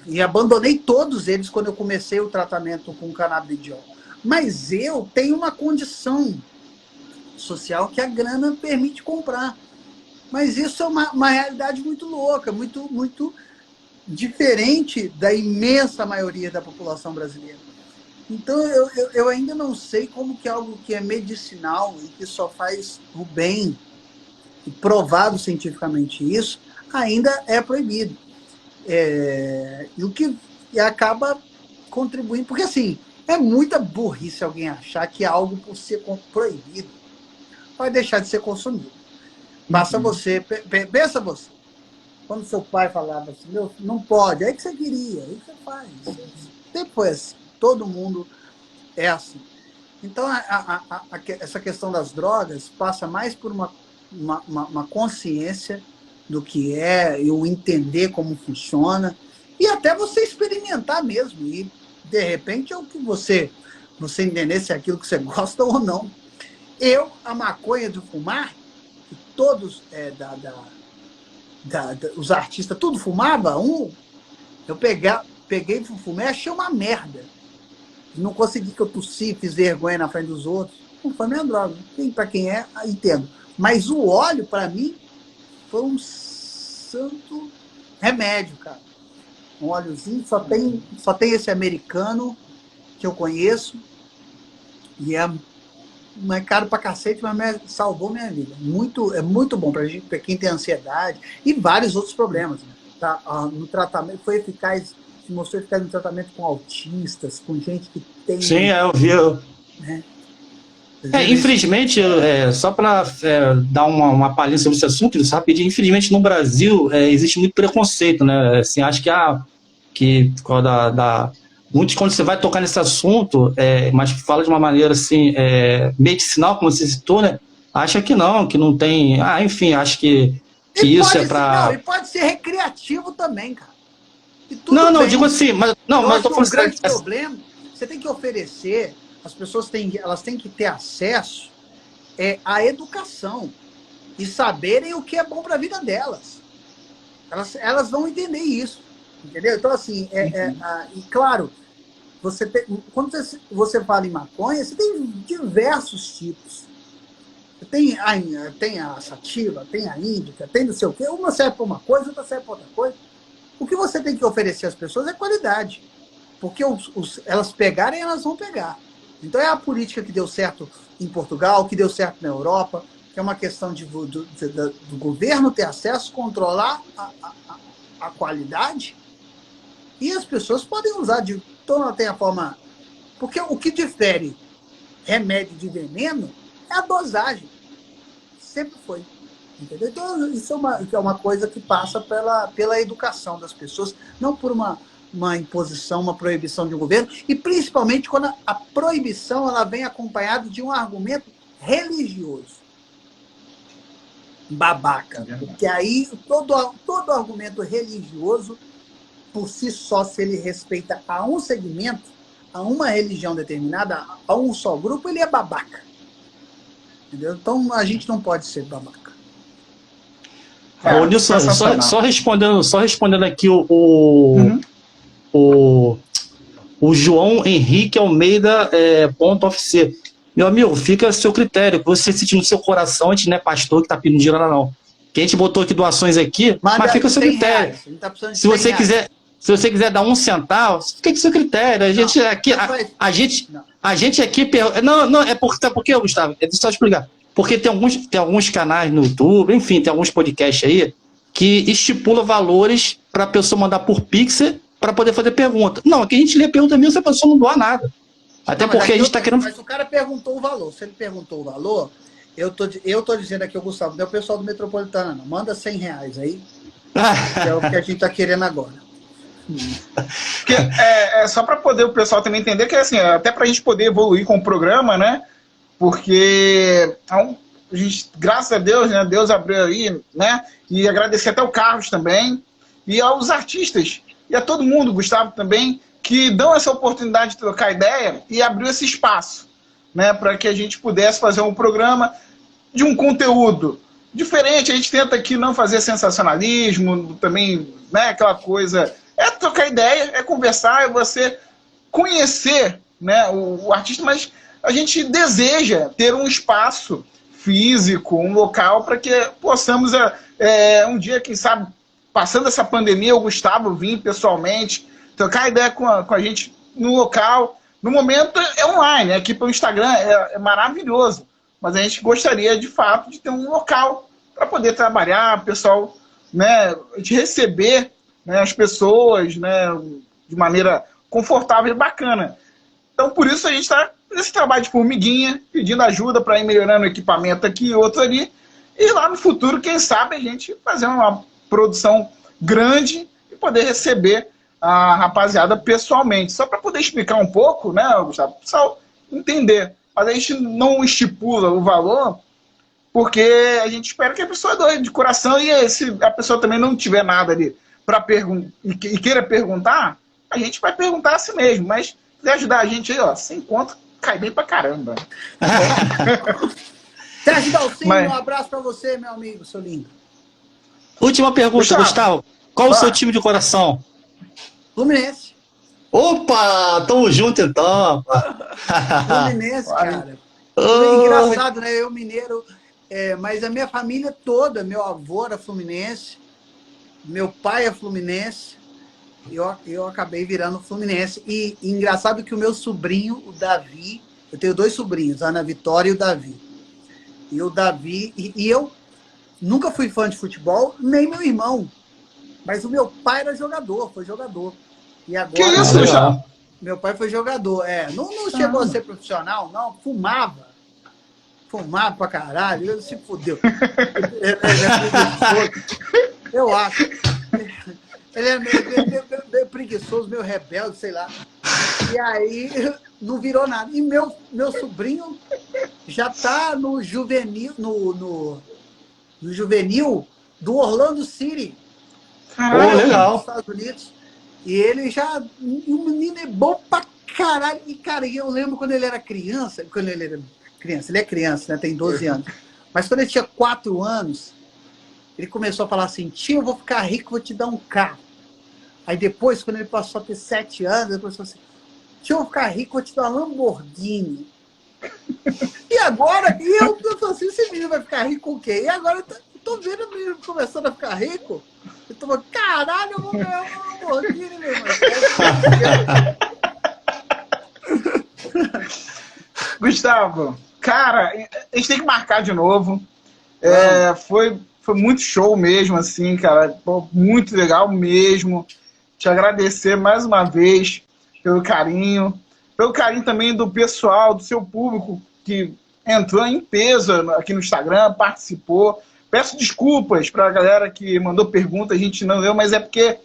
E abandonei todos eles quando eu comecei o tratamento com canabidiol. Mas eu tenho uma condição social que a grana permite comprar. Mas isso é uma realidade muito louca, muito, muito diferente da imensa maioria da população brasileira. Então, eu ainda não sei como que algo que é medicinal e que só faz o bem, e provado cientificamente isso, ainda é proibido. E o que acaba contribuindo, porque assim, é muita burrice alguém achar que algo por ser proibido vai deixar de ser consumido. Basta você, pensa você, quando seu pai falava assim, meu filho, não pode, aí que você queria, aí que você faz. Sempre foi assim, todo mundo é assim. Então, essa questão das drogas passa mais por uma consciência do que é, e o entender como funciona, e até você experimentar mesmo, e de repente é o que você você entender se é aquilo que você gosta ou não. A maconha de fumar, que todos os artistas tudo fumava, eu peguei, fumei, achei uma merda. Não consegui, que eu tossi, fiz vergonha na frente dos outros. Não foi minha droga. Para quem entendo. Mas o óleo, para mim, foi um santo remédio, cara. Um óleozinho, só tem esse americano que eu conheço, e é caro pra cacete, mas salvou minha vida. É muito bom pra quem tem ansiedade e vários outros problemas. Né? Tá? No tratamento, foi eficaz, se mostrou eficaz no tratamento com autistas, com gente que tem... Sim, eu vi. Né? Infelizmente, só para dar uma palhinha sobre esse assunto, rapidinho, infelizmente no Brasil existe muito preconceito, né? Assim, acho que muitos, quando você vai tocar nesse assunto, mas fala de uma maneira assim, medicinal, como você citou, né? Acha que não tem. Enfim, acho que isso é para. E pode ser recreativo também, cara. Não, digo assim, mas eu tô falando um grande problema. Você tem que oferecer. As pessoas elas têm que ter acesso à educação e saberem o que é bom para a vida delas. Elas vão entender isso, entendeu? Então, assim, e claro, quando você fala em maconha, você tem diversos tipos. Tem a sativa, tem a índica, tem não sei o quê. Uma serve para uma coisa, outra serve para outra coisa. O que você tem que oferecer às pessoas é qualidade. Porque elas pegarem, elas vão pegar. Então é a política que deu certo em Portugal, que deu certo na Europa, que é uma questão do governo ter acesso, controlar a qualidade, e as pessoas podem usar então ela tem a forma... Porque o que difere remédio de veneno é a dosagem. Sempre foi. Entendeu? Então isso é uma coisa que passa pela educação das pessoas, não por uma imposição, uma proibição de um governo, e principalmente quando a proibição ela vem acompanhada de um argumento religioso. Babaca. Porque aí todo argumento religioso, por si só, se ele respeita a um segmento, a uma religião determinada, a um só grupo, ele é babaca. Entendeu? Então a gente não pode ser babaca. Nilson, só respondendo aqui o João Henrique Almeida .ofc. Meu amigo, fica a seu critério. Você sentir no seu coração, a gente não é pastor que tá pedindo dinheiro não. Que a gente botou aqui doações aqui, mas fica a seu critério. Tá se você quiser dar 1 centavo, fica com seu critério. A gente aqui... Não, é porque, Gustavo, só explicar. Porque tem alguns canais no YouTube, enfim, tem alguns podcasts aí, que estipula valores para a pessoa mandar por Pixel para poder fazer pergunta. Não, aqui a gente lê pergunta mesmo se a pessoa não doar nada. Até porque a gente está querendo... Mas o cara perguntou o valor. Se ele perguntou o valor, eu tô dizendo aqui, o Gustavo, não é o pessoal do Metropolitana, não. Manda R$100 aí, que é o que a gente está querendo agora. Só para poder o pessoal também entender que, assim, até para a gente poder evoluir com o programa, né? Porque, graças a Deus, né? Deus abriu aí, né? E agradecer até o Carlos também, e aos artistas, e a todo mundo, Gustavo também, que dão essa oportunidade de trocar ideia e abriu esse espaço, né? Para que a gente pudesse fazer um programa de um conteúdo diferente. A gente tenta aqui não fazer sensacionalismo, também, né? Aquela coisa... É trocar ideia, é conversar, é você conhecer, né, o artista, mas a gente deseja ter um espaço físico, um local para que possamos, um dia, quem sabe, passando essa pandemia, o Gustavo vir pessoalmente, trocar ideia com a gente no local. No momento é online, aqui pelo Instagram é maravilhoso, mas a gente gostaria, de fato, de ter um local para poder trabalhar, pessoal, né, de receber, né, as pessoas, né, de maneira confortável e bacana. Então, por isso a gente está nesse trabalho de formiguinha, pedindo ajuda para ir melhorando o equipamento aqui e outro ali, e lá no futuro, quem sabe, a gente fazer uma produção grande e poder receber a rapaziada pessoalmente. Só para poder explicar um pouco, né, Gustavo, para o pessoal entender. Mas a gente não estipula o valor, porque a gente espera que a pessoa doe de coração, e se a pessoa também não tiver nada ali para e queira perguntar, a gente vai perguntar a si mesmo, mas se quiser ajudar a gente aí, ó, sem conta, cai bem pra caramba. Sérgio Dalcin, Mas- um abraço pra você, meu amigo, seu lindo. Última pergunta, Gustavo. Qual o seu Ah. time de coração? Fluminense. Opa, tamo junto então. Fluminense, Olha. cara. Oi. Engraçado, né? Eu mineiro, mas a minha família toda, meu avô era fluminense, meu pai é fluminense, eu acabei virando fluminense. E engraçado que o meu sobrinho, o Davi, eu tenho 2 sobrinhos, a Ana Vitória e o Davi. E o Davi, e eu nunca fui fã de futebol, nem meu irmão. Mas o meu pai era jogador, foi jogador. E agora, Que isso, Gustavo? meu pai foi jogador. Não chegou a ser profissional, não. Fumava. Fumava pra caralho. Ele se fudeu. Ele é preguiçoso. Eu acho. Ele é meio preguiçoso, meio rebelde, sei lá. E aí não virou nada. E meu sobrinho já tá no juvenil, no juvenil do Orlando City. Caralho. Pô, legal. Nos Estados Unidos. E ele já... E o menino é bom pra caralho. E, cara, eu lembro quando ele era criança... Quando ele era criança. Ele é criança, né? Tem 12 anos. Mas quando ele tinha 4 anos, ele começou a falar assim, tio, eu vou ficar rico, vou te dar um carro. Aí depois, quando ele passou a ter 7 anos, ele começou assim, tio, eu vou ficar rico, vou te dar uma Lamborghini. E agora, eu tô assim, esse menino vai ficar rico com o quê? E agora eu tô vendo o menino começando a ficar rico. Eu tô falando, caralho, eu vou ganhar uma Lamborghini, meu irmão. Gustavo, cara, a gente tem que marcar de novo. Foi muito show mesmo, assim, cara. Pô, muito legal mesmo. Te agradecer mais uma vez pelo carinho também do pessoal, do seu público que entrou em peso aqui no Instagram, participou. Peço desculpas para a galera que mandou pergunta, a gente não leu, mas é porque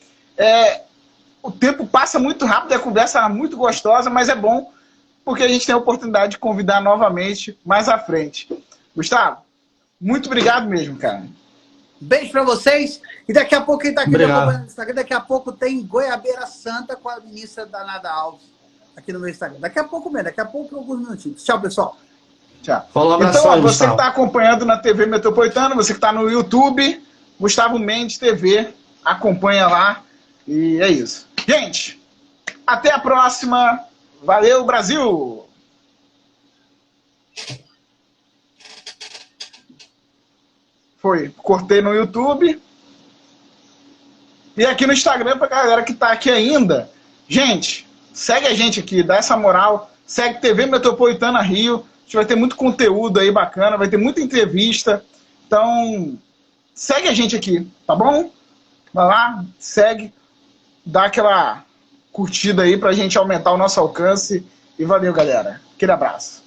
o tempo passa muito rápido, a conversa é muito gostosa, mas é bom porque a gente tem a oportunidade de convidar novamente mais à frente. Gustavo, muito obrigado mesmo, cara. Beijo pra vocês. E daqui a pouco, quem tá aqui Obrigado. acompanhando no Instagram, daqui a pouco tem Goiabeira Santa com a ministra Danada Alves aqui no meu Instagram. Daqui a pouco mesmo, daqui a pouco alguns minutinhos. Tchau, pessoal. Tchau. Falou, Então, abração, ó, você que Gustavo. está acompanhando na TV Metropolitana, você que está no YouTube, Gustavo Mendes TV, acompanha lá. E é isso. Gente, até a próxima. Valeu, Brasil! Foi. Cortei no YouTube. E aqui no Instagram, pra galera que tá aqui ainda. Gente, segue a gente aqui, dá essa moral. Segue TV Metropolitana Rio. A gente vai ter muito conteúdo aí bacana, vai ter muita entrevista. Então, segue a gente aqui, tá bom? Vai lá, segue, dá aquela curtida aí pra gente aumentar o nosso alcance. E valeu, galera. Aquele abraço.